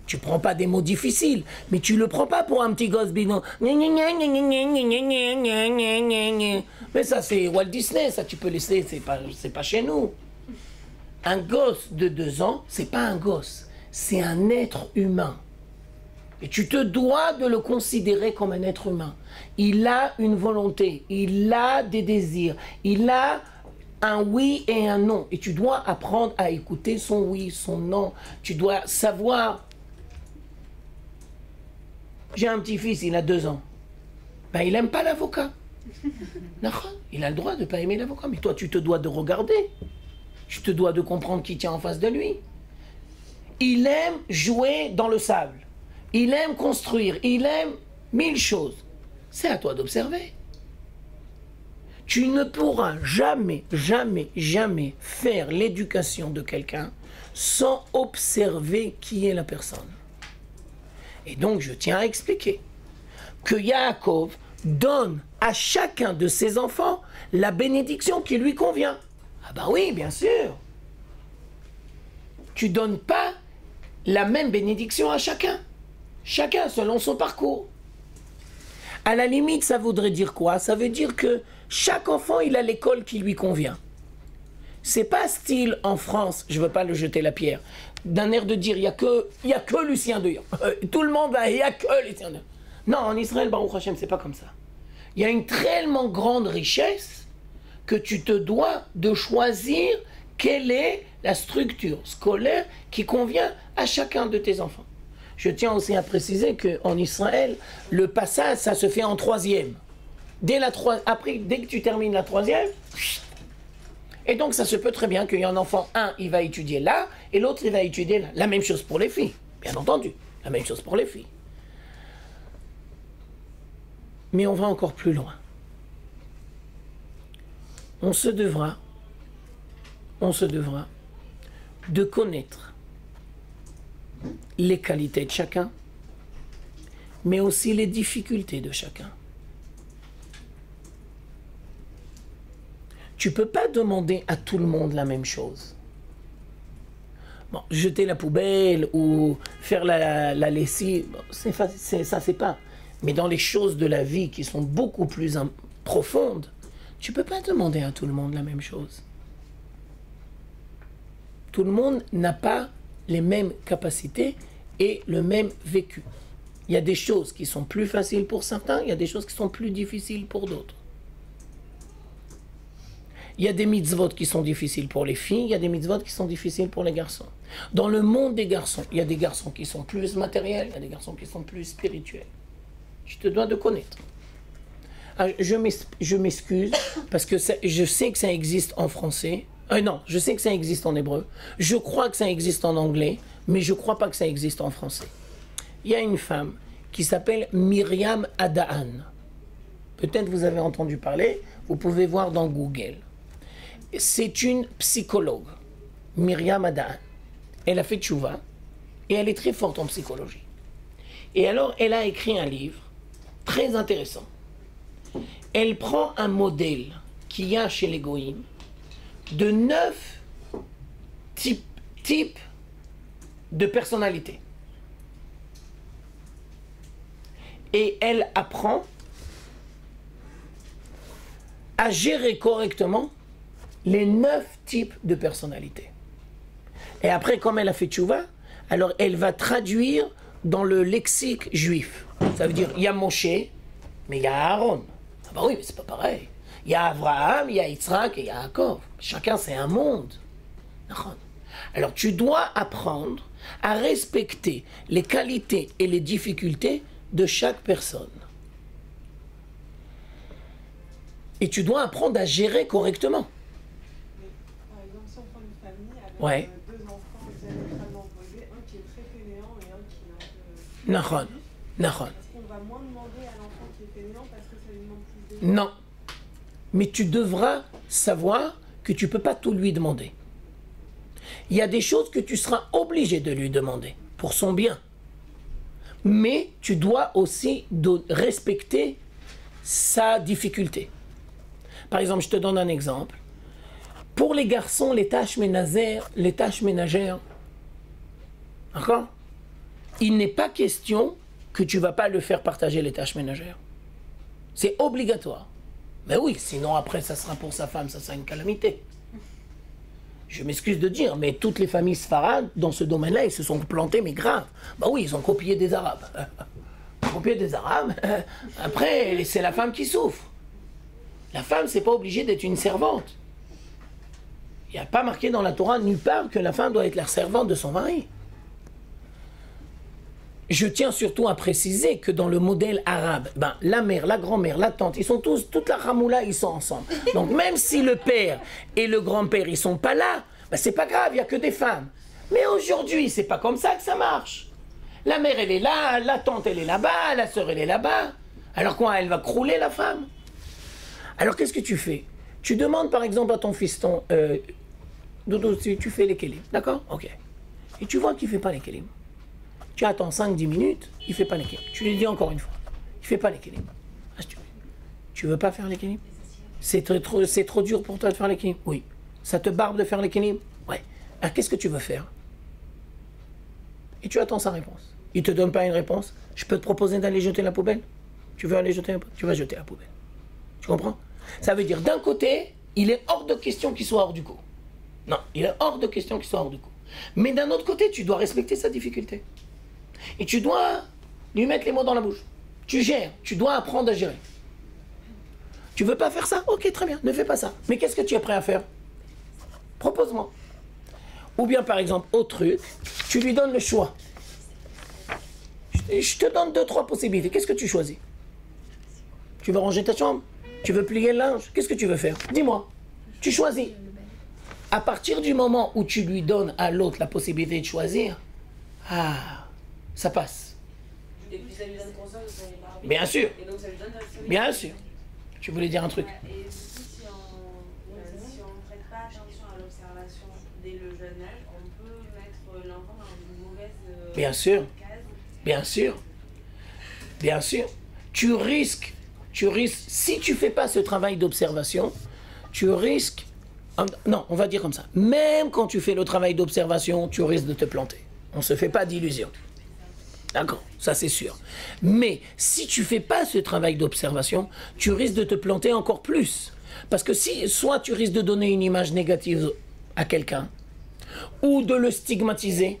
A: Tu prends pas des mots difficiles, mais tu le prends pas pour un petit gosse bidon. Mais ça, c'est Walt Disney, ça tu peux laisser, c'est pas chez nous. Un gosse de 2 ans, c'est pas un gosse, c'est un être humain. Et tu te dois de le considérer comme un être humain. Il a une volonté, il a des désirs, il a un oui et un non. Et tu dois apprendre à écouter son oui, son non. Tu dois savoir. J'ai un petit-fils, il a 2 ans. Il n'aime pas l'avocat. Il a le droit de ne pas aimer l'avocat. Mais toi, tu te dois de regarder. Tu te dois de comprendre qui tient en face de lui. Il aime jouer dans le sable. Il aime construire. Il aime 1000 choses. C'est à toi d'observer. Tu ne pourras jamais, jamais, jamais faire l'éducation de quelqu'un sans observer qui est la personne. Et donc, je tiens à expliquer que Yaakov donne à chacun de ses enfants la bénédiction qui lui convient. Ah oui, bien sûr. Tu ne donnes pas la même bénédiction à chacun. Chacun selon son parcours. À la limite, ça voudrait dire quoi? Ça veut dire que chaque enfant, il a l'école qui lui convient. C'est pas style en France, je ne veux pas le jeter la pierre, d'un air de dire il y a que Lucien Dehir. Tout le monde va, il n'y a que Lucien Dehir. Non, en Israël, Baruch Hashem, c'est pas comme ça. Il y a une tellement grande richesse que tu te dois de choisir quelle est la structure scolaire qui convient à chacun de tes enfants. Je tiens aussi à préciser qu'en Israël, le passage, ça se fait en 3e. Dès que tu termines la 3e, et donc ça se peut très bien qu'il y ait un enfant, il va étudier là, et l'autre, il va étudier là. La même chose pour les filles, bien entendu. La même chose pour les filles. Mais on va encore plus loin. On se devra de connaître les qualités de chacun, mais aussi les difficultés de chacun. Tu ne peux pas demander à tout le monde la même chose. Bon, jeter la poubelle ou faire la lessive, ça c'est pas. Mais dans les choses de la vie qui sont beaucoup plus profondes, tu ne peux pas demander à tout le monde la même chose. Tout le monde n'a pas les mêmes capacités et le même vécu. Il y a des choses qui sont plus faciles pour certains, il y a des choses qui sont plus difficiles pour d'autres. Il y a des mitzvot qui sont difficiles pour les filles, il y a des mitzvot qui sont difficiles pour les garçons. Dans le monde des garçons, il y a des garçons qui sont plus matériels, il y a des garçons qui sont plus spirituels. Je te dois de connaître. Je m'excuse parce que je sais que ça existe en français. Non, je sais que ça existe en hébreu. Je crois que ça existe en anglais, mais je ne crois pas que ça existe en français. Il y a une femme qui s'appelle Myriam Adaan. Peut-être vous avez entendu parler, vous pouvez voir dans Google. C'est une psychologue, Myriam Adaan. Elle a fait tchouva et elle est très forte en psychologie. Et alors, elle a écrit un livre très intéressant. Elle prend un modèle qu'il y a chez les Goïms de 9 types de personnalités. Et elle apprend à gérer correctement les 9 types de personnalités. Et après, comme elle a fait tchouva, alors elle va traduire dans le lexique juif. Ça veut dire, il y a Moshe, mais il y a Aaron. Ah bah oui, mais c'est pas pareil. Il y a Abraham, il y a Yitzhak et il y a Jacob. Chacun, c'est un monde. Alors, tu dois apprendre à respecter les qualités et les difficultés de chaque personne. Et tu dois apprendre à gérer correctement.
G: Par exemple, si on prend une famille avec
A: Ouais.
G: deux enfants diamétralement opposés, un qui est très fainéant et un qui est un peu...
A: Nahon. Nahon.
G: Est-ce qu'on va moins demander à l'enfant qui est fainéant parce que ça lui demande plus de...
A: Non. Mais tu devras savoir que tu ne peux pas tout lui demander. Il y a des choses que tu seras obligé de lui demander pour son bien. Mais tu dois aussi respecter sa difficulté. Par exemple, je te donne un exemple. Pour les garçons, les tâches ménagères, d'accord? Il n'est pas question que tu ne vas pas le faire partager les tâches ménagères. C'est obligatoire. Mais oui, sinon après ça sera pour sa femme, ça sera une calamité. Je m'excuse de dire, mais toutes les familles sfarades, dans ce domaine-là, ils se sont plantés, mais grave. Bah oui, ils ont copié des Arabes. Copié des Arabes, après, c'est la femme qui souffre. La femme, c'est pas obligé d'être une servante. Il n'y a pas marqué dans la Torah nulle part que la femme doit être la servante de son mari. Je tiens surtout à préciser que dans le modèle arabe, la mère, la grand-mère, la tante, ils sont tous, toute la ramoula, ils sont ensemble. Donc même si le père et le grand-père, ils sont pas là, c'est pas grave, il n'y a que des femmes. Mais aujourd'hui, c'est pas comme ça que ça marche. La mère, elle est là, la tante, elle est là-bas, la sœur, elle est là-bas. Alors quoi, elle va crouler, la femme? Alors qu'est-ce que tu fais? Tu demandes par exemple à ton fiston, Doudou, tu fais les kélim, d'accord? Ok. Et tu vois qu'il ne fait pas les kélim. Tu attends 5-10 minutes, il ne fait pas les kélim. Tu lui dis encore une fois, il ne fait pas les kélim. Tu veux pas faire les kélim? C'est trop dur pour toi de faire les kélim? Oui. Ça te barbe de faire les kélim? Ouais. Alors qu'est-ce que tu veux faire? Et tu attends sa réponse. Il ne te donne pas une réponse. Je peux te proposer d'aller jeter la poubelle? Tu veux aller jeter la poubelle? Tu vas jeter la poubelle. Tu comprends? Ça veut dire d'un côté, il est hors de question qu'il soit hors du coup. Non, il est hors de question qu'il soit hors du coup. Mais d'un autre côté, tu dois respecter sa difficulté. Et tu dois lui mettre les mots dans la bouche. Tu gères, tu dois apprendre à gérer. Tu veux pas faire ça? Ok, très bien, ne fais pas ça. Mais qu'est-ce que tu es prêt à faire? Propose-moi. Ou bien par exemple, autre truc, tu lui donnes le choix. Je te donne 2-3 possibilités. Qu'est-ce que tu choisis? Tu veux ranger ta chambre? Tu veux plier le linge? Qu'est-ce que tu veux faire? Dis-moi. Tu choisis. À partir du moment où tu lui donnes à l'autre la possibilité de choisir, ça passe.
C: Et puis ça lui donne conscience de son libre arbitre.
A: Bien sûr.
C: Et donc ça lui donne sa
A: Bien sûr. Tu voulais dire un truc?
C: Et du coup, si on ne prête pas attention à l'observation dès le jeune âge, on peut mettre l'enfant dans une mauvaise
A: Bien sûr.
C: case.
A: Bien sûr. Bien sûr. Tu risques, si tu ne fais pas ce travail d'observation, tu risques, non, on va dire comme ça, même quand tu fais le travail d'observation, tu risques de te planter. On ne se fait pas d'illusions. D'accord, ça c'est sûr. Mais si tu ne fais pas ce travail d'observation, tu risques de te planter encore plus. Parce que soit tu risques de donner une image négative à quelqu'un, ou de le stigmatiser,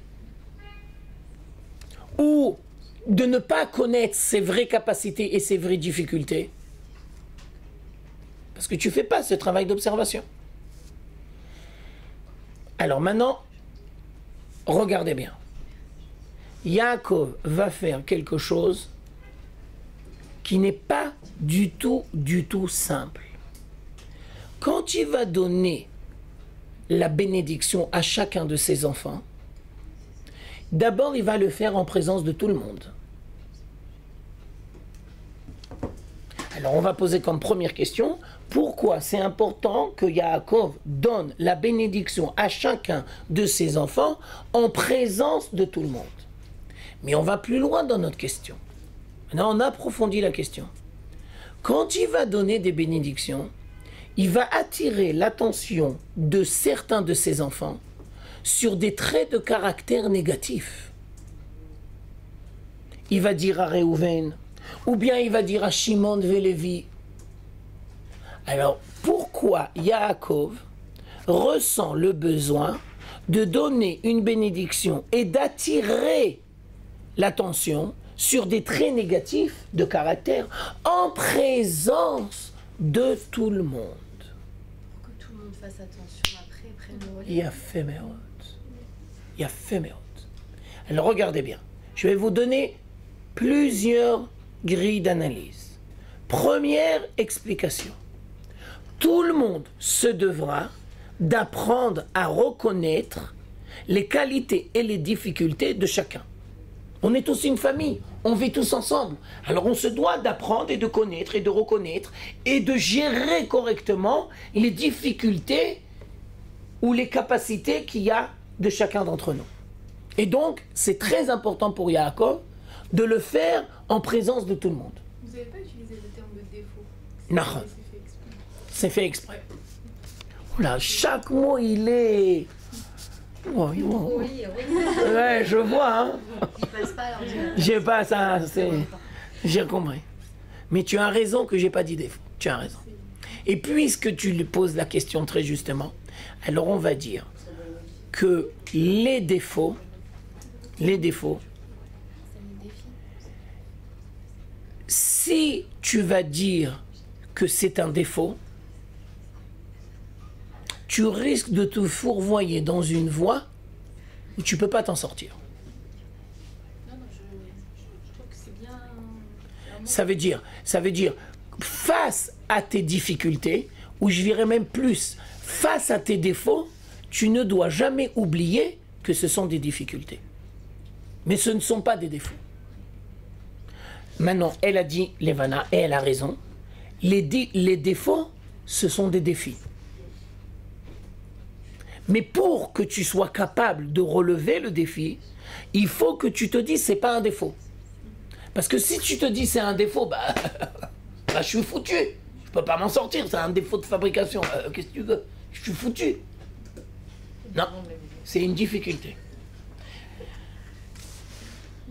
A: ou de ne pas connaître ses vraies capacités et ses vraies difficultés. Parce que tu ne fais pas ce travail d'observation. Alors maintenant, regardez bien. Yaakov va faire quelque chose qui n'est pas du tout simple. Quand il va donner la bénédiction à chacun de ses enfants, d'abord il va le faire en présence de tout le monde. Alors on va poser comme première question, pourquoi c'est important que Yaakov donne la bénédiction à chacun de ses enfants en présence de tout le monde? Mais on va plus loin dans notre question. Maintenant, on approfondit la question. Quand il va donner des bénédictions, il va attirer l'attention de certains de ses enfants sur des traits de caractère négatifs. Il va dire à Réhouven, ou bien il va dire à Shimon Vélévi. Alors, pourquoi Yaakov ressent le besoin de donner une bénédiction et d'attirer l'attention sur des traits négatifs de caractère en présence de tout le monde.
E: Pour que tout le monde fasse attention après, prenne le relais.
A: Il y a fémérote. Il y a fémérote. Alors regardez bien. Je vais vous donner plusieurs grilles d'analyse. Première explication. Tout le monde se devra d'apprendre à reconnaître les qualités et les difficultés de chacun. On est tous une famille, on vit tous ensemble. Alors on se doit d'apprendre et de connaître et de reconnaître et de gérer correctement les difficultés ou les capacités qu'il y a de chacun d'entre nous. Et donc, c'est très important pour Yaakov de le faire en présence de tout le monde.
B: Vous n'avez pas utilisé le terme de défaut.
A: Non.
B: C'est fait exprès.
A: C'est fait exprès. Oula, chaque mot, il est... Oh,
E: Oui, oui.
A: ouais, je vois, hein.
E: Il passe pas à l'ordinateur.
A: J'ai pas ça, c'est... J'ai compris. Mais tu as raison que j'ai pas dit défaut. Tu as raison. Et puisque tu lui poses la question très justement, alors on va dire que les défauts, si tu vas dire que c'est un défaut, tu risques de te fourvoyer dans une voie où tu ne peux pas t'en sortir.
D: Non, non, je trouve que c'est bien.
A: Ça veut dire, face à tes difficultés, ou je dirais même plus, face à tes défauts, tu ne dois jamais oublier que ce sont des difficultés. Mais ce ne sont pas des défauts. Maintenant, elle a dit, Levana, et elle a raison, les défauts, ce sont des défis. Mais pour que tu sois capable de relever le défi, il faut que tu te dises c'est pas un défaut. Parce que si tu te dis c'est un défaut, bah je suis foutu. Je peux pas m'en sortir, c'est un défaut de fabrication. Qu'est-ce que tu veux? Je suis foutu. Non, c'est une difficulté.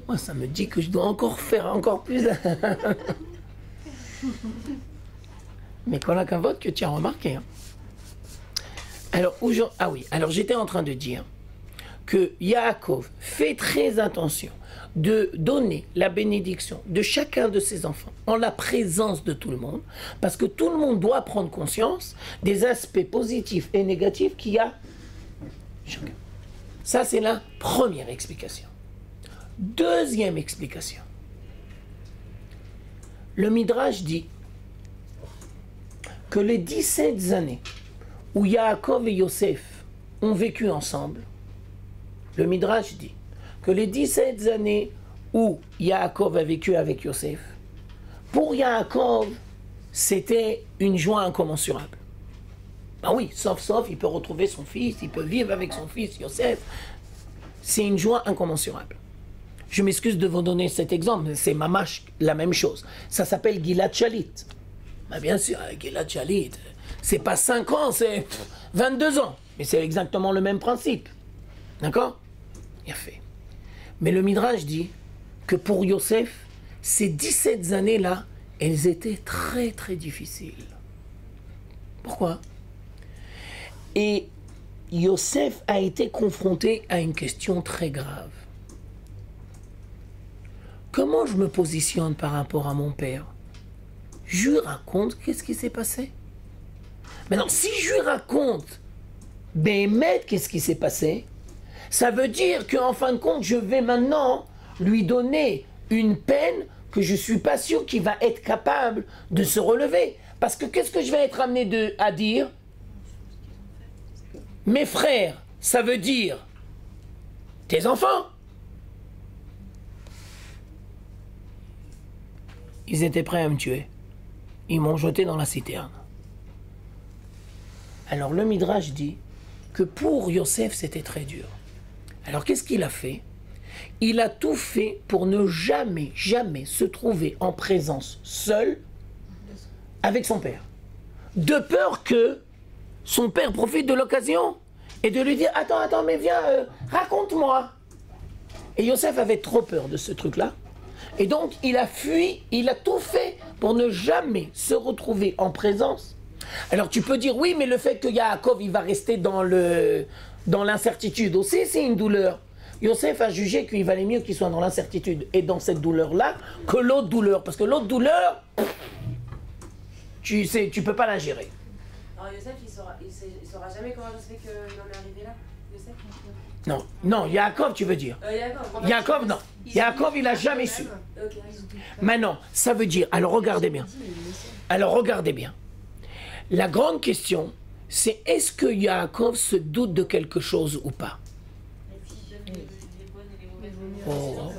A: Moi, ça me dit que je dois encore faire encore plus. Mais qu'on a qu'un vote que tu as remarqué. Hein. Alors, alors j'étais en train de dire que Yaakov fait très attention de donner la bénédiction de chacun de ses enfants en la présence de tout le monde, parce que tout le monde doit prendre conscience des aspects positifs et négatifs qu'il y a chacun. Ça, c'est la première explication. Deuxième explication. Le Midrash dit que les 17 années où Yaakov et Yosef ont vécu ensemble, le Midrash dit que les 17 années où Yaakov a vécu avec Yosef, pour Yaakov, c'était une joie incommensurable. Ben oui, sauf, il peut retrouver son fils, il peut vivre avec son fils Yosef. C'est une joie incommensurable. Je m'excuse de vous donner cet exemple, mais c'est mamash la même chose. Ça s'appelle Gilad Shalit. Ben bien sûr, Gilad Shalit, c'est pas 5 ans, c'est 22 ans. Mais c'est exactement le même principe. D'accord? Il a fait. Mais le Midrash dit que pour Yosef, ces 17 années-là, elles étaient très très difficiles. Pourquoi? Et Yosef a été confronté à une question très grave. Comment je me positionne par rapport à mon père? Je lui raconte qu'est-ce qui s'est passé. Maintenant, si je lui raconte, Béhémet, qu'est-ce qui s'est passé, ça veut dire qu'en fin de compte, je vais maintenant lui donner une peine que je ne suis pas sûr qu'il va être capable de se relever. Parce que qu'est-ce que je vais être amené à dire? Mes frères, ça veut dire tes enfants. Ils étaient prêts à me tuer. Ils m'ont jeté dans la citerne. Alors le Midrash dit que pour Yosef, c'était très dur. Alors qu'est-ce qu'il a fait? Il a tout fait pour ne jamais, jamais se trouver en présence seul avec son père. De peur que son père profite de l'occasion et de lui dire « Attends, mais viens, raconte-moi ». Et Yosef avait trop peur de ce truc-là. Et donc, il a fui, il a tout fait pour ne jamais se retrouver en présence. Alors, tu peux dire, oui, mais le fait que Yaakov, il va rester dans le dans l'incertitude aussi, c'est une douleur. Yosef a jugé qu'il valait mieux qu'il soit dans l'incertitude et dans cette douleur-là que l'autre douleur. Parce que l'autre douleur, tu peux pas la gérer.
C: Alors Yosef, il saura jamais comment ça se fait qu'il en est arrivé là. Yosef
A: Non, non, Yaakov, tu veux dire. Yaakov, non. Yaakov, il a jamais su.
C: Ok.
A: Maintenant, ça veut dire, alors regardez bien. Alors regardez bien. La grande question, c'est est-ce que Yaakov se doute de quelque chose ou pas? Oh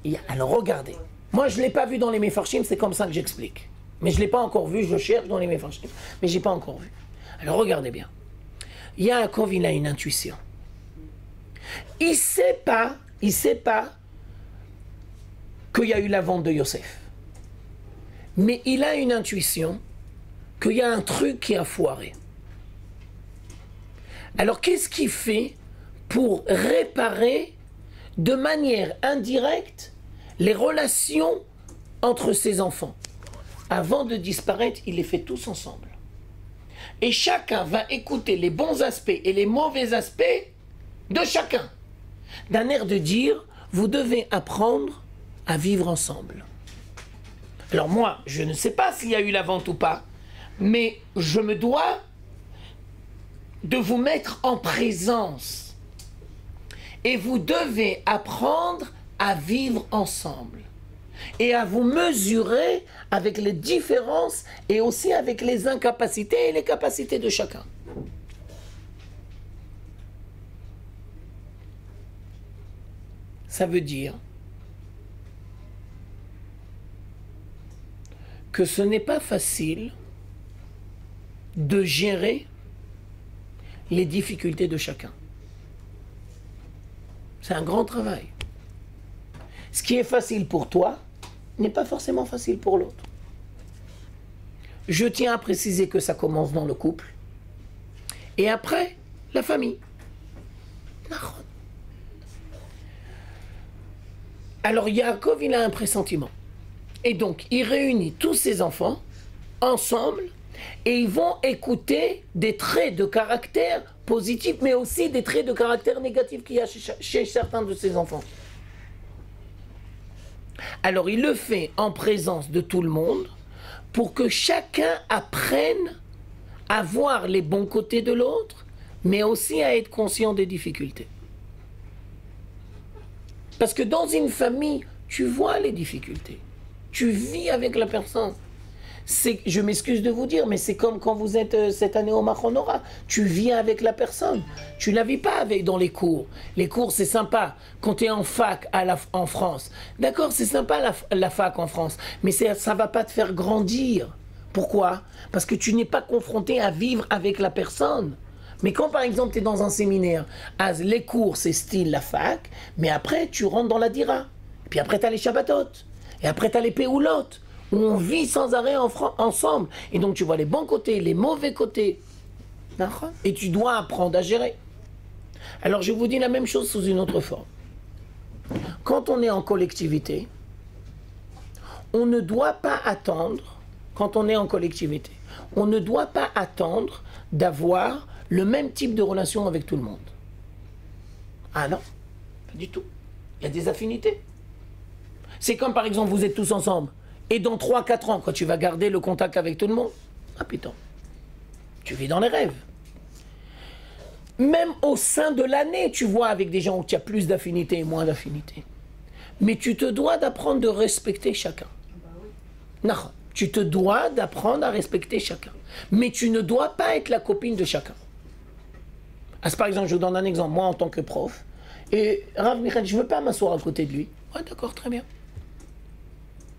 A: oui. Alors regardez. Moi, je ne l'ai pas vu dans les Mefarshim, c'est comme ça que j'explique. Mais je ne l'ai pas encore vu, je cherche dans les Mefarshim, mais je n'ai pas encore vu. Alors regardez bien. Yaakov, il a une intuition. Il ne sait pas qu'il y a eu la vente de Yosef. Mais il a une intuition qu'il y a un truc qui a foiré. Alors qu'est-ce qu'il fait pour réparer de manière indirecte les relations entre ses enfants? Avant de disparaître, il les fait tous ensemble. Et chacun va écouter les bons aspects et les mauvais aspects de chacun. D'un air de dire, vous devez apprendre à vivre ensemble. Alors moi, je ne sais pas s'il y a eu la vente ou pas, mais je me dois de vous mettre en présence. Et vous devez apprendre à vivre ensemble. Et à vous mesurer avec les différences et aussi avec les incapacités et les capacités de chacun. Ça veut dire que ce n'est pas facile de gérer les difficultés de chacun. C'est un grand travail. Ce qui est facile pour toi n'est pas forcément facile pour l'autre. Je tiens à préciser que ça commence dans le couple et après, la famille. Alors Yaakov, il a un pressentiment. Et donc, il réunit tous ses enfants ensemble et ils vont écouter des traits de caractère positifs, mais aussi des traits de caractère négatifs qu'il y a chez certains de ses enfants. Alors, il le fait en présence de tout le monde pour que chacun apprenne à voir les bons côtés de l'autre, mais aussi à être conscient des difficultés. Parce que dans une famille, tu vois les difficultés. Tu vis avec la personne. Je m'excuse de vous dire, mais c'est comme quand vous êtes cette année au Machonora. Tu vis avec la personne. Tu ne la vis pas dans les cours. Les cours, c'est sympa. Quand tu es en fac en France. D'accord, c'est sympa la fac en France. Mais ça ne va pas te faire grandir. Pourquoi? Parce que tu n'es pas confronté à vivre avec la personne. Mais quand par exemple tu es dans un séminaire, les cours c'est style la fac, mais après tu rentres dans la dira. Et puis après tu as les Shabbatot. Et après tu as les Péoulotes, où on vit sans arrêt ensemble. Et donc tu vois les bons côtés, les mauvais côtés. Et tu dois apprendre à gérer. Alors je vous dis la même chose sous une autre forme. Quand on est en collectivité, on ne doit pas attendre, quand on est en collectivité, on ne doit pas attendre d'avoir le même type de relation avec tout le monde. Ah non, pas du tout. Il y a des affinités. C'est comme par exemple, vous êtes tous ensemble, et dans 3-4 ans, quand tu vas garder le contact avec tout le monde, ah putain, tu vis dans les rêves. Même au sein de l'année, tu vois avec des gens où tu as plus d'affinité et moins d'affinité. Mais tu te dois d'apprendre de respecter chacun. Non, tu te dois d'apprendre à respecter chacun. Mais tu ne dois pas être la copine de chacun. Par exemple, je vous donne un exemple. Moi, en tant que prof, et Rav Michel, je ne veux pas m'asseoir à côté de lui. Ouais, d'accord, très bien.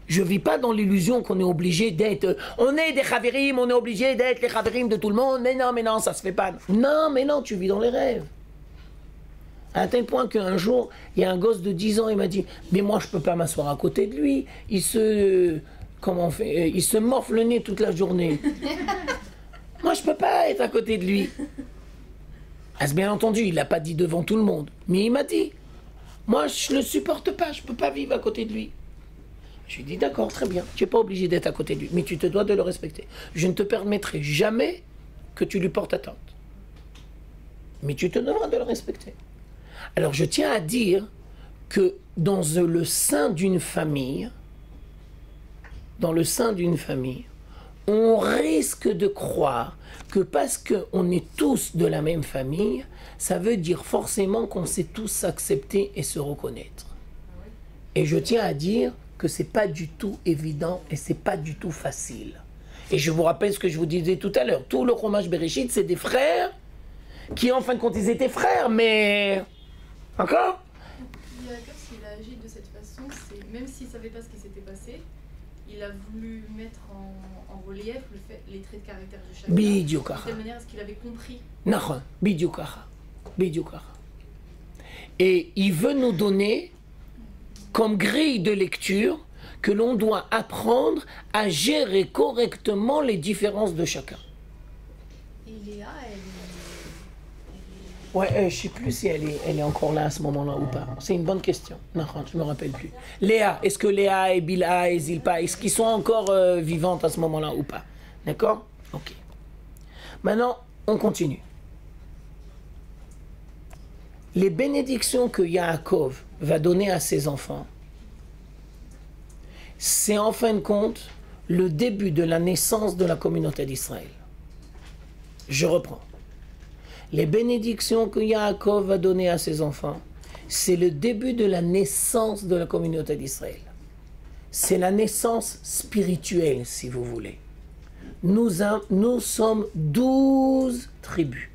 A: Je ne vis pas dans l'illusion qu'on est obligé d'être... On est des chavirim, on est obligé d'être les chavirim de tout le monde. Mais non, ça ne se fait pas. Non, mais non, tu vis dans les rêves. À un tel point qu'un jour, il y a un gosse de 10 ans, il m'a dit, mais moi, je ne peux pas m'asseoir à côté de lui. Il se morfle le nez toute la journée. Moi, je ne peux pas être à côté de lui. Bien entendu, il ne l'a pas dit devant tout le monde. Mais il m'a dit, moi, je ne le supporte pas, je ne peux pas vivre à côté de lui. Je lui ai dit, d'accord, très bien, tu n'es pas obligé d'être à côté de lui, mais tu te dois de le respecter. Je ne te permettrai jamais que tu lui portes atteinte. mais tu te devras de le respecter. Alors je tiens à dire que dans le sein d'une famille, on risque de croire que parce qu'on est tous de la même famille, ça veut dire forcément qu'on sait tous s'accepter et se reconnaître. Et je tiens à dire que c'est pas du tout évident et c'est pas du tout facile. Et je vous rappelle ce que je vous disais tout à l'heure. Tout le Chumash Bereshit, c'est des frères qui, en fin de compte, ils étaient frères, mais... Encore ?
B: Yaakov, s'il a agi de cette façon, c'est même s'il ne savait pas ce qui s'était passé, il a voulu mettre en relief les traits de caractère de chacun.
A: Bidiou
B: De telle manière à ce qu'il avait compris.
A: Nahon, bidiou kacha. Et il veut nous donner comme grille de lecture que l'on doit apprendre à gérer correctement les différences de chacun.
E: Et Léa,
A: Ouais, je ne sais plus si elle est encore là à ce moment-là ou pas. C'est une bonne question. Non, je ne me rappelle plus. Léa, est-ce que Léa et Bila et Zilpa, est-ce qu'ils sont encore vivantes à ce moment-là ou pas? D'accord? Ok. Maintenant, on continue. Les bénédictions que Yaakov va donner à ses enfants, c'est en fin de compte le début de la naissance de la communauté d'Israël. Je reprends. Les bénédictions que Yaakov va donner à ses enfants, c'est le début de la naissance de la communauté d'Israël. C'est la naissance spirituelle, si vous voulez. Nous sommes 12 tribus.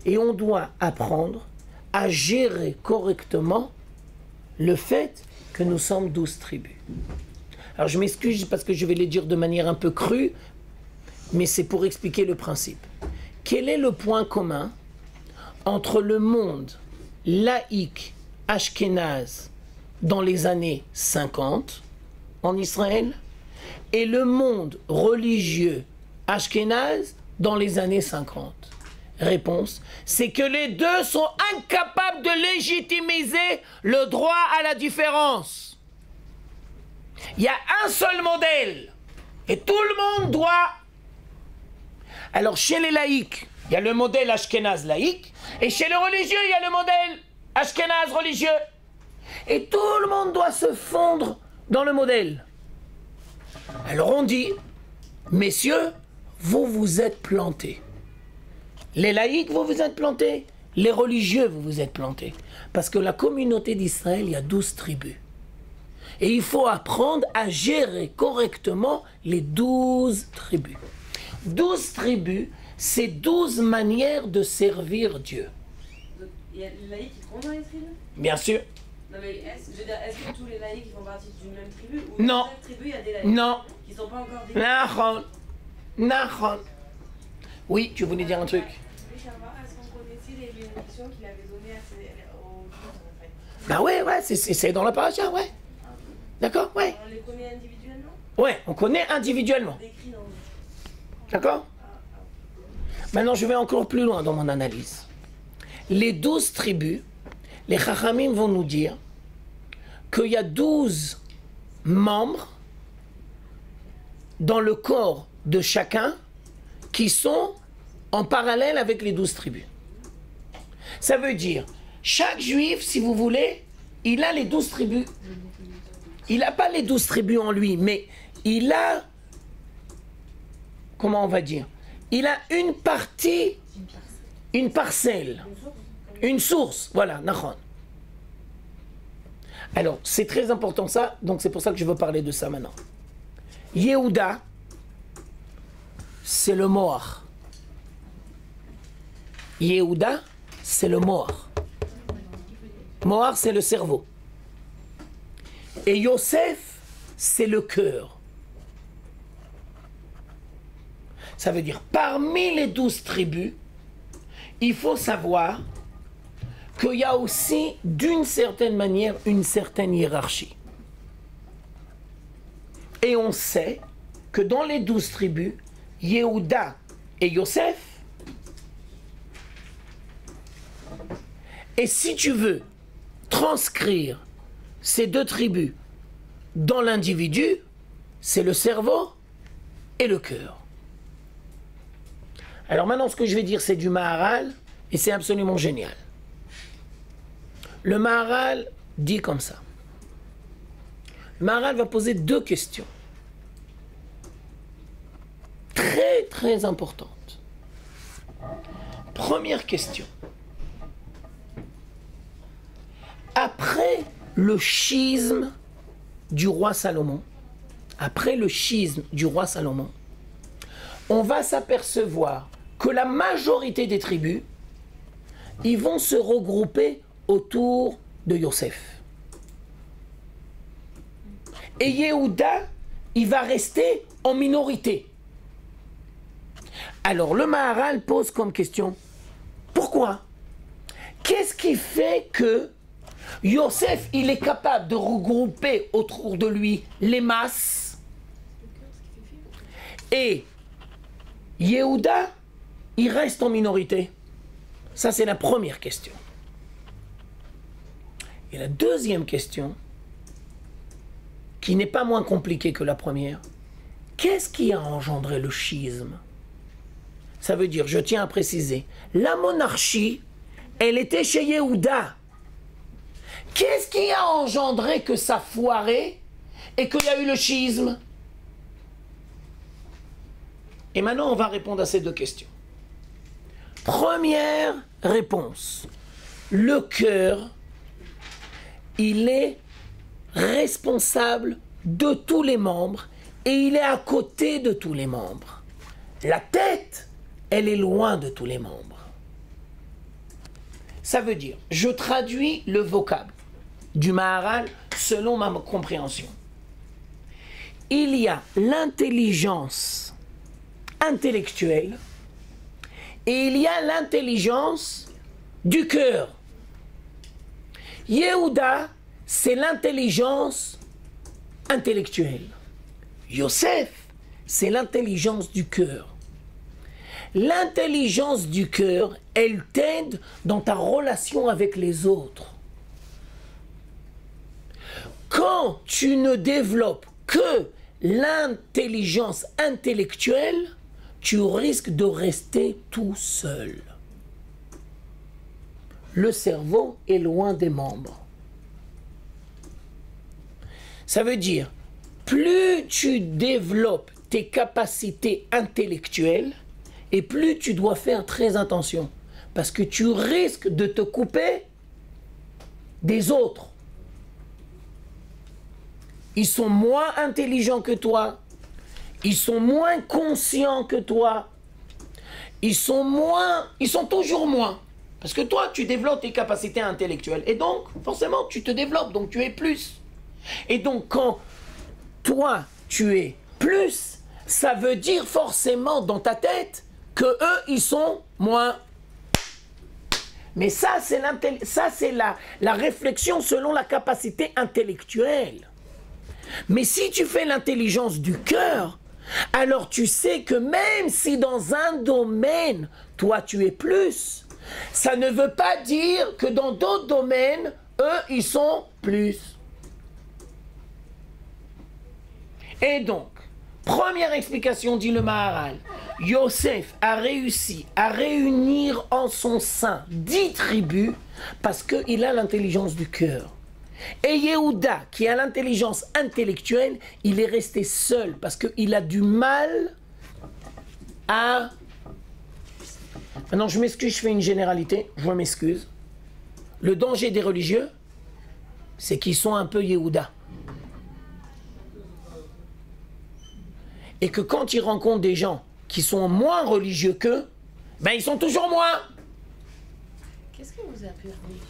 A: Et on doit apprendre à gérer correctement le fait que nous sommes 12 tribus. Alors je m'excuse parce que je vais les dire de manière un peu crue, mais c'est pour expliquer le principe. Quel est le point commun entre le monde laïque ashkénaze dans les années 50 en Israël et le monde religieux ashkénaze dans les années 50? Réponse, c'est que les deux sont incapables de légitimiser le droit à la différence. Il y a un seul modèle et tout le monde doit... Alors chez les laïcs, il y a le modèle ashkénaze laïque et chez les religieux, il y a le modèle ashkénaze religieux. Et tout le monde doit se fondre dans le modèle. Alors on dit, messieurs, vous vous êtes plantés. Les laïcs, vous vous êtes plantés. Les religieux, vous vous êtes plantés. Parce que la communauté d'Israël, il y a 12 tribus. Et il faut apprendre à gérer correctement les 12 tribus. 12 tribus, c'est 12 manières de servir Dieu.
C: Donc, il y a les laïcs qui comptent dans les tribus?
A: Bien sûr.
C: Non mais est-ce que tous les laïcs font partie d'une même tribu? Ou
A: Non.
C: dans chaque tribu, il y a des laïcs
A: Non.
C: qui ne sont pas encore des...
A: Nahon. Oui, tu voulais dire un truc?
C: Je voulais savoir, est-ce qu'on connaissait les bénédictions qu'il avait données aux Juifs en fait?
A: Bah ouais, c'est dans la paracha, ouais. D'accord, ouais.
C: On les connaît individuellement?
A: Ouais, on connaît individuellement.
C: Décrit dans...
A: D'accord? Maintenant, je vais encore plus loin dans mon analyse. Les 12 tribus, les Chachamim vont nous dire qu'il y a 12 membres dans le corps de chacun qui sont en parallèle avec les 12 tribus. Ça veut dire, chaque juif, si vous voulez, il a les 12 tribus. Il n'a pas les 12 tribus en lui, mais il a... Comment on va dire? Il a une partie, une parcelle, une source. Voilà, Nachon. Alors, c'est très important ça, donc c'est pour ça que je veux parler de ça maintenant. Yehuda, c'est le Moach. Yehuda, c'est le Moach. Moach, c'est le cerveau. Et Yosef, c'est le cœur. Ça veut dire, parmi les 12 tribus, il faut savoir qu'il y a aussi, d'une certaine manière, une certaine hiérarchie. Et on sait que dans les 12 tribus, Yehuda et Yosef, et si tu veux transcrire ces deux tribus dans l'individu, c'est le cerveau et le cœur. Alors maintenant, ce que je vais dire, c'est du Maharal, et c'est absolument génial. Le Maharal dit comme ça. Le Maharal va poser deux questions. Très, très importantes. Première question. Après le schisme du roi Salomon, on va s'apercevoir que la majorité des tribus, ils vont se regrouper autour de Yosef. Et Yehuda, il va rester en minorité. Alors le Maharal pose comme question, pourquoi? Qu'est-ce qui fait que Yosef, il est capable de regrouper autour de lui les masses et Yehuda, il reste en minorité? Ça, c'est la première question. Et la deuxième question, qui n'est pas moins compliquée que la première, qu'est-ce qui a engendré le schisme? Ça veut dire, je tiens à préciser, la monarchie, elle était chez Yehuda. Qu'est-ce qui a engendré que ça foirait et qu'il y a eu le schisme? Et maintenant, on va répondre à ces deux questions. Première réponse. Le cœur, il est responsable de tous les membres et il est à côté de tous les membres. La tête, elle est loin de tous les membres. Ça veut dire, je traduis le vocable du Maharal selon ma compréhension. Il y a l'intelligence intellectuelle et il y a l'intelligence du cœur. Yehuda, c'est l'intelligence intellectuelle. Yosef, c'est l'intelligence du cœur. L'intelligence du cœur, elle t'aide dans ta relation avec les autres. Quand tu ne développes que l'intelligence intellectuelle, tu risques de rester tout seul. Le cerveau est loin des membres. Ça veut dire, plus tu développes tes capacités intellectuelles, et plus tu dois faire très attention, parce que tu risques de te couper des autres. Ils sont moins intelligents que toi, ils sont moins conscients que toi, ils sont toujours moins. Parce que toi, tu développes tes capacités intellectuelles, et donc, forcément, tu te développes, donc tu es plus. Et donc, quand toi, tu es plus, ça veut dire forcément dans ta tête que eux, ils sont moins. Mais ça, c'est la réflexion selon la capacité intellectuelle. Mais si tu fais l'intelligence du cœur, alors tu sais que même si dans un domaine, toi, tu es plus, ça ne veut pas dire que dans d'autres domaines, eux, ils sont plus. Et donc, première explication, dit le Maharal, Yosef a réussi à réunir en son sein 10 tribus parce qu'il a l'intelligence du cœur. Et Yehuda, qui a l'intelligence intellectuelle, il est resté seul parce qu'il a du mal à... Maintenant, je m'excuse, je fais une généralité, je m'excuse. Le danger des religieux, c'est qu'ils sont un peu Yehuda. Et que quand ils rencontrent des gens qui sont moins religieux qu'eux, ben ils sont toujours moins.
E: Qu'est-ce que vous appelez religieux?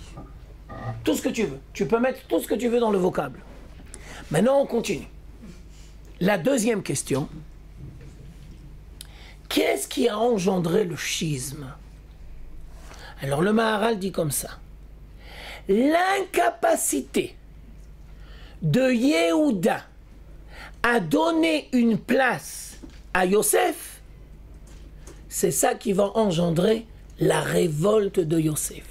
A: Tout ce que tu veux. Tu peux mettre tout ce que tu veux dans le vocable. Maintenant, on continue. La deuxième question. Qu'est-ce qui a engendré le schisme? Alors le Maharal dit comme ça. L'incapacité de Yehuda à donner une place à Yosef, c'est ça qui va engendrer la révolte de Yosef.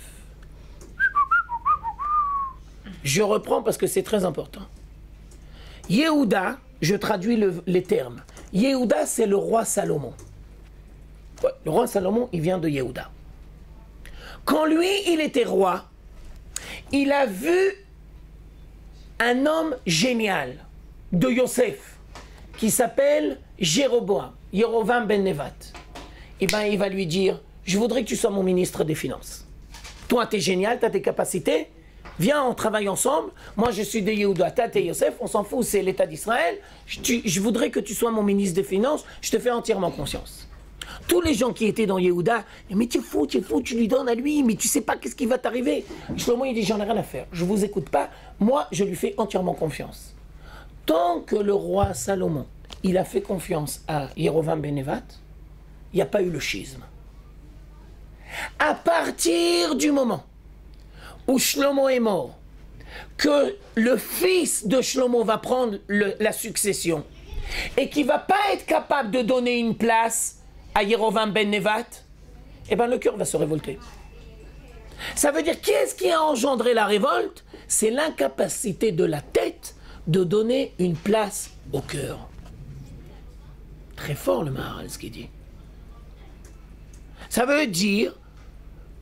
A: Je reprends parce que c'est très important. Yehuda, je traduis les termes. Yehuda, c'est le roi Salomon. Ouais, le roi Salomon, il vient de Yehuda. Quand lui, il était roi, il a vu un homme génial de Yosef qui s'appelle Jéroboam, Yerovam ben Nevat. Et bien, il va lui dire, je voudrais que tu sois mon ministre des Finances. Toi, tu es génial, tu as tes capacités. Viens, on travaille ensemble. Moi, je suis de Yehuda, toi, tu es Yosef. On s'en fout, c'est l'État d'Israël. Je voudrais que tu sois mon ministre des Finances. Je te fais entièrement confiance. Tous les gens qui étaient dans Yehuda, mais tu es fou, tu lui donnes à lui, mais tu sais pas qu'est-ce qui va t'arriver. Shlomo, il dit, j'en ai rien à faire. Je vous écoute pas. Moi, je lui fais entièrement confiance. Tant que le roi Salomon, il a fait confiance à Yerovam ben Nevat, il n'y a pas eu le schisme. À partir du moment où Shlomo est mort, que le fils de Shlomo va prendre la succession et qu'il ne va pas être capable de donner une place à Yerovam ben Nevat, eh bien le cœur va se révolter. Ça veut dire, qu'est-ce qui a engendré la révolte? C'est l'incapacité de la tête de donner une place au cœur. Très fort le Maharal, ce qu'il dit. Ça veut dire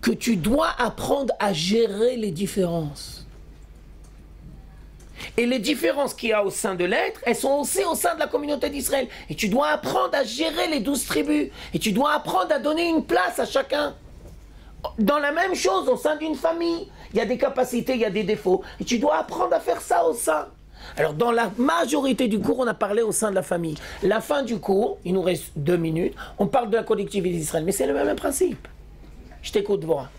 A: que tu dois apprendre à gérer les différences. Et les différences qu'il y a au sein de l'être, elles sont aussi au sein de la communauté d'Israël. Et tu dois apprendre à gérer les 12 tribus. Et tu dois apprendre à donner une place à chacun. Dans la même chose, au sein d'une famille, il y a des capacités, il y a des défauts. Et tu dois apprendre à faire ça au sein. Alors, dans la majorité du cours, on a parlé au sein de la famille. La fin du cours, il nous reste 2 minutes, on parle de la collectivité d'Israël. Mais c'est le même principe. Je t'écoute, Dvorah.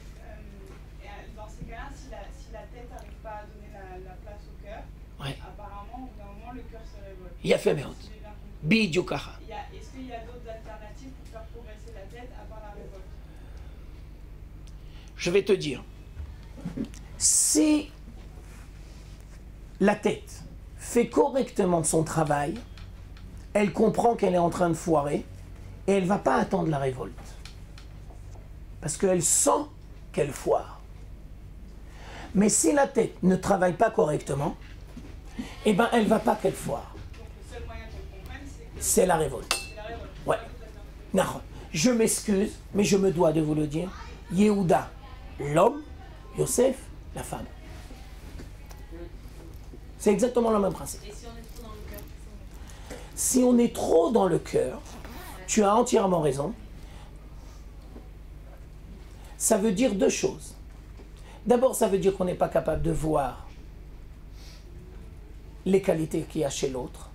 G: Dans ces cas-là, si la tête n'arrive pas à donner la place au cœur,
A: Ouais.
G: apparemment, au bout d'un moment, le cœur se révolte.
A: Il y a fait merde.
G: Si j'ai bien compris.
A: Bidjukaha.
G: Est-ce qu'il y a d'autres alternatives pour faire progresser la tête à part la révolte?
A: Je vais te dire. Si la tête fait correctement son travail, elle comprend qu'elle est en train de foirer et elle ne va pas attendre la révolte. Parce qu'elle sent qu'elle foire. Mais si la tête ne travaille pas correctement, eh ben elle ne va pas qu'elle foire.
G: Donc le seul moyen qu'elle comprenne,
A: C'est la révolte.
G: c'est la révolte.
A: Ouais. Non, je m'excuse, mais je me dois de vous le dire. Yehuda, l'homme, Yosef, la femme. C'est exactement le même principe.
C: Et si on est trop dans le cœur?
A: Si on est trop dans le cœur, tu as entièrement raison. Ça veut dire 2 choses. D'abord, ça veut dire qu'on n'est pas capable de voir les qualités qu'il y a chez l'autre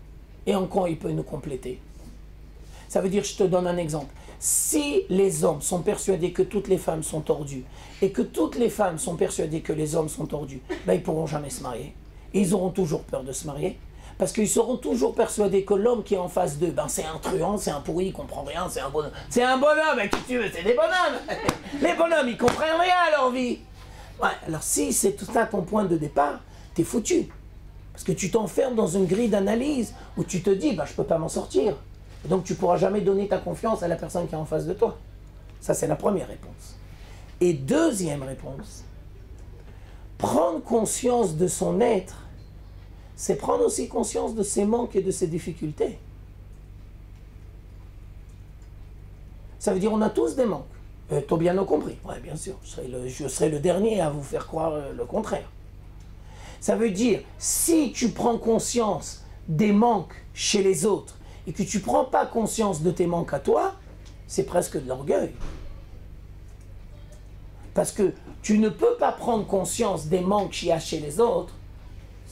A: et en quoi il peut nous compléter. Ça veut dire, je te donne un exemple. Si les hommes sont persuadés que toutes les femmes sont tordues et que toutes les femmes sont persuadées que les hommes sont tordus, ben, ils ne pourront jamais se marier. Et ils auront toujours peur de se marier. Parce qu'ils seront toujours persuadés que l'homme qui est en face d'eux, ben c'est un truand, c'est un pourri, il comprend rien, c'est un bonhomme. C'est un bonhomme, et qui tu veux, c'est des bonhommes. Les bonhommes, ils comprennent rien à leur vie. Ouais, alors si c'est tout ça ton point de départ, t'es foutu. Parce que tu t'enfermes dans une grille d'analyse où tu te dis, ben je peux pas m'en sortir. Et donc tu pourras jamais donner ta confiance à la personne qui est en face de toi. Ça, c'est la première réponse. Et deuxième réponse, prendre conscience de son être, c'est prendre aussi conscience de ses manques et de ses difficultés. Ça veut dire on a tous des manques. T'as bien compris. Oui, bien sûr. Je serai le dernier à vous faire croire le contraire. Ça veut dire, si tu prends conscience des manques chez les autres et que tu ne prends pas conscience de tes manques à toi, c'est presque de l'orgueil. Parce que tu ne peux pas prendre conscience des manques qu'il y a chez les autres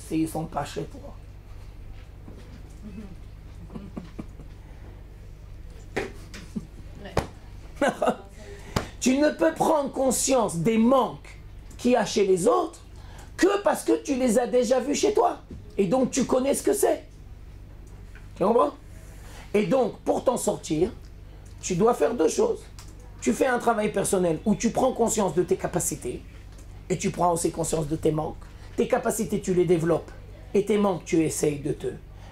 A: s'ils ne sont pas chez toi. Tu ne peux prendre conscience des manques qu'il y a chez les autres que parce que tu les as déjà vus chez toi. Et donc tu connais ce que c'est. Tu comprends? Et donc, pour t'en sortir, tu dois faire 2 choses. Tu fais un travail personnel où tu prends conscience de tes capacités et tu prends aussi conscience de tes manques. Tes capacités, tu les développes et tes manques, tu essayes de te...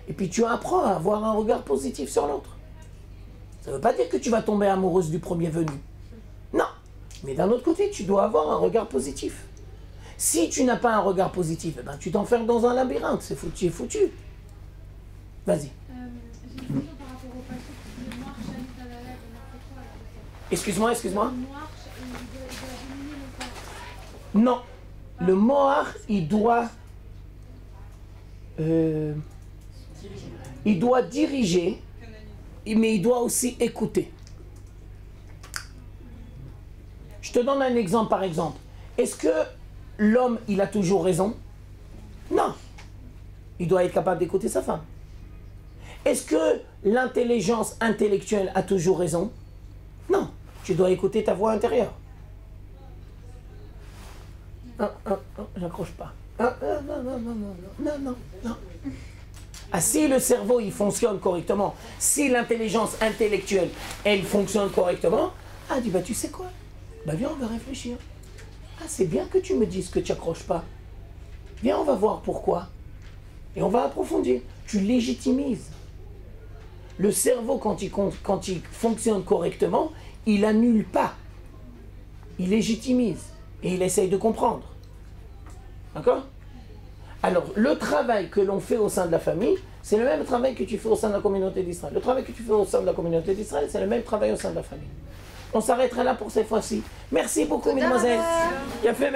A: Et puis tu apprends à avoir un regard positif sur l'autre. Ça ne veut pas dire que tu vas tomber amoureuse du premier venu. Non. Mais d'un autre côté, tu dois avoir un regard positif. Si tu n'as pas un regard positif, eh ben, tu t'enfermes dans un labyrinthe. C'est foutu, foutu. Vas-y.
B: J'ai une question par rapport au passé. Le noir, Chanit Alala,
A: Excuse-moi. Non. Le Mohar, il doit diriger, mais il doit aussi écouter. Je te donne un exemple, par exemple. Est-ce que l'homme, il a toujours raison? Non. Il doit être capable d'écouter sa femme. Est-ce que l'intelligence intellectuelle a toujours raison? Non. Tu dois écouter ta voix intérieure. J'accroche pas. Non. Ah, si le cerveau, il fonctionne correctement, si l'intelligence intellectuelle, elle fonctionne correctement, dit, tu sais quoi? Viens, on va réfléchir. C'est bien que tu me dises que tu n'accroches pas. Viens, on va voir pourquoi. Et on va approfondir. Tu légitimises. Le cerveau, quand il fonctionne correctement, il annule pas. Il légitimise. Et il essaye de comprendre. D'accord? Alors, le travail que l'on fait au sein de la famille, c'est le même travail que tu fais au sein de la communauté d'Israël. Le travail que tu fais au sein de la communauté d'Israël, c'est le même travail au sein de la famille. On s'arrêtera là pour cette fois-ci. Merci beaucoup, mesdemoiselles. Il a fait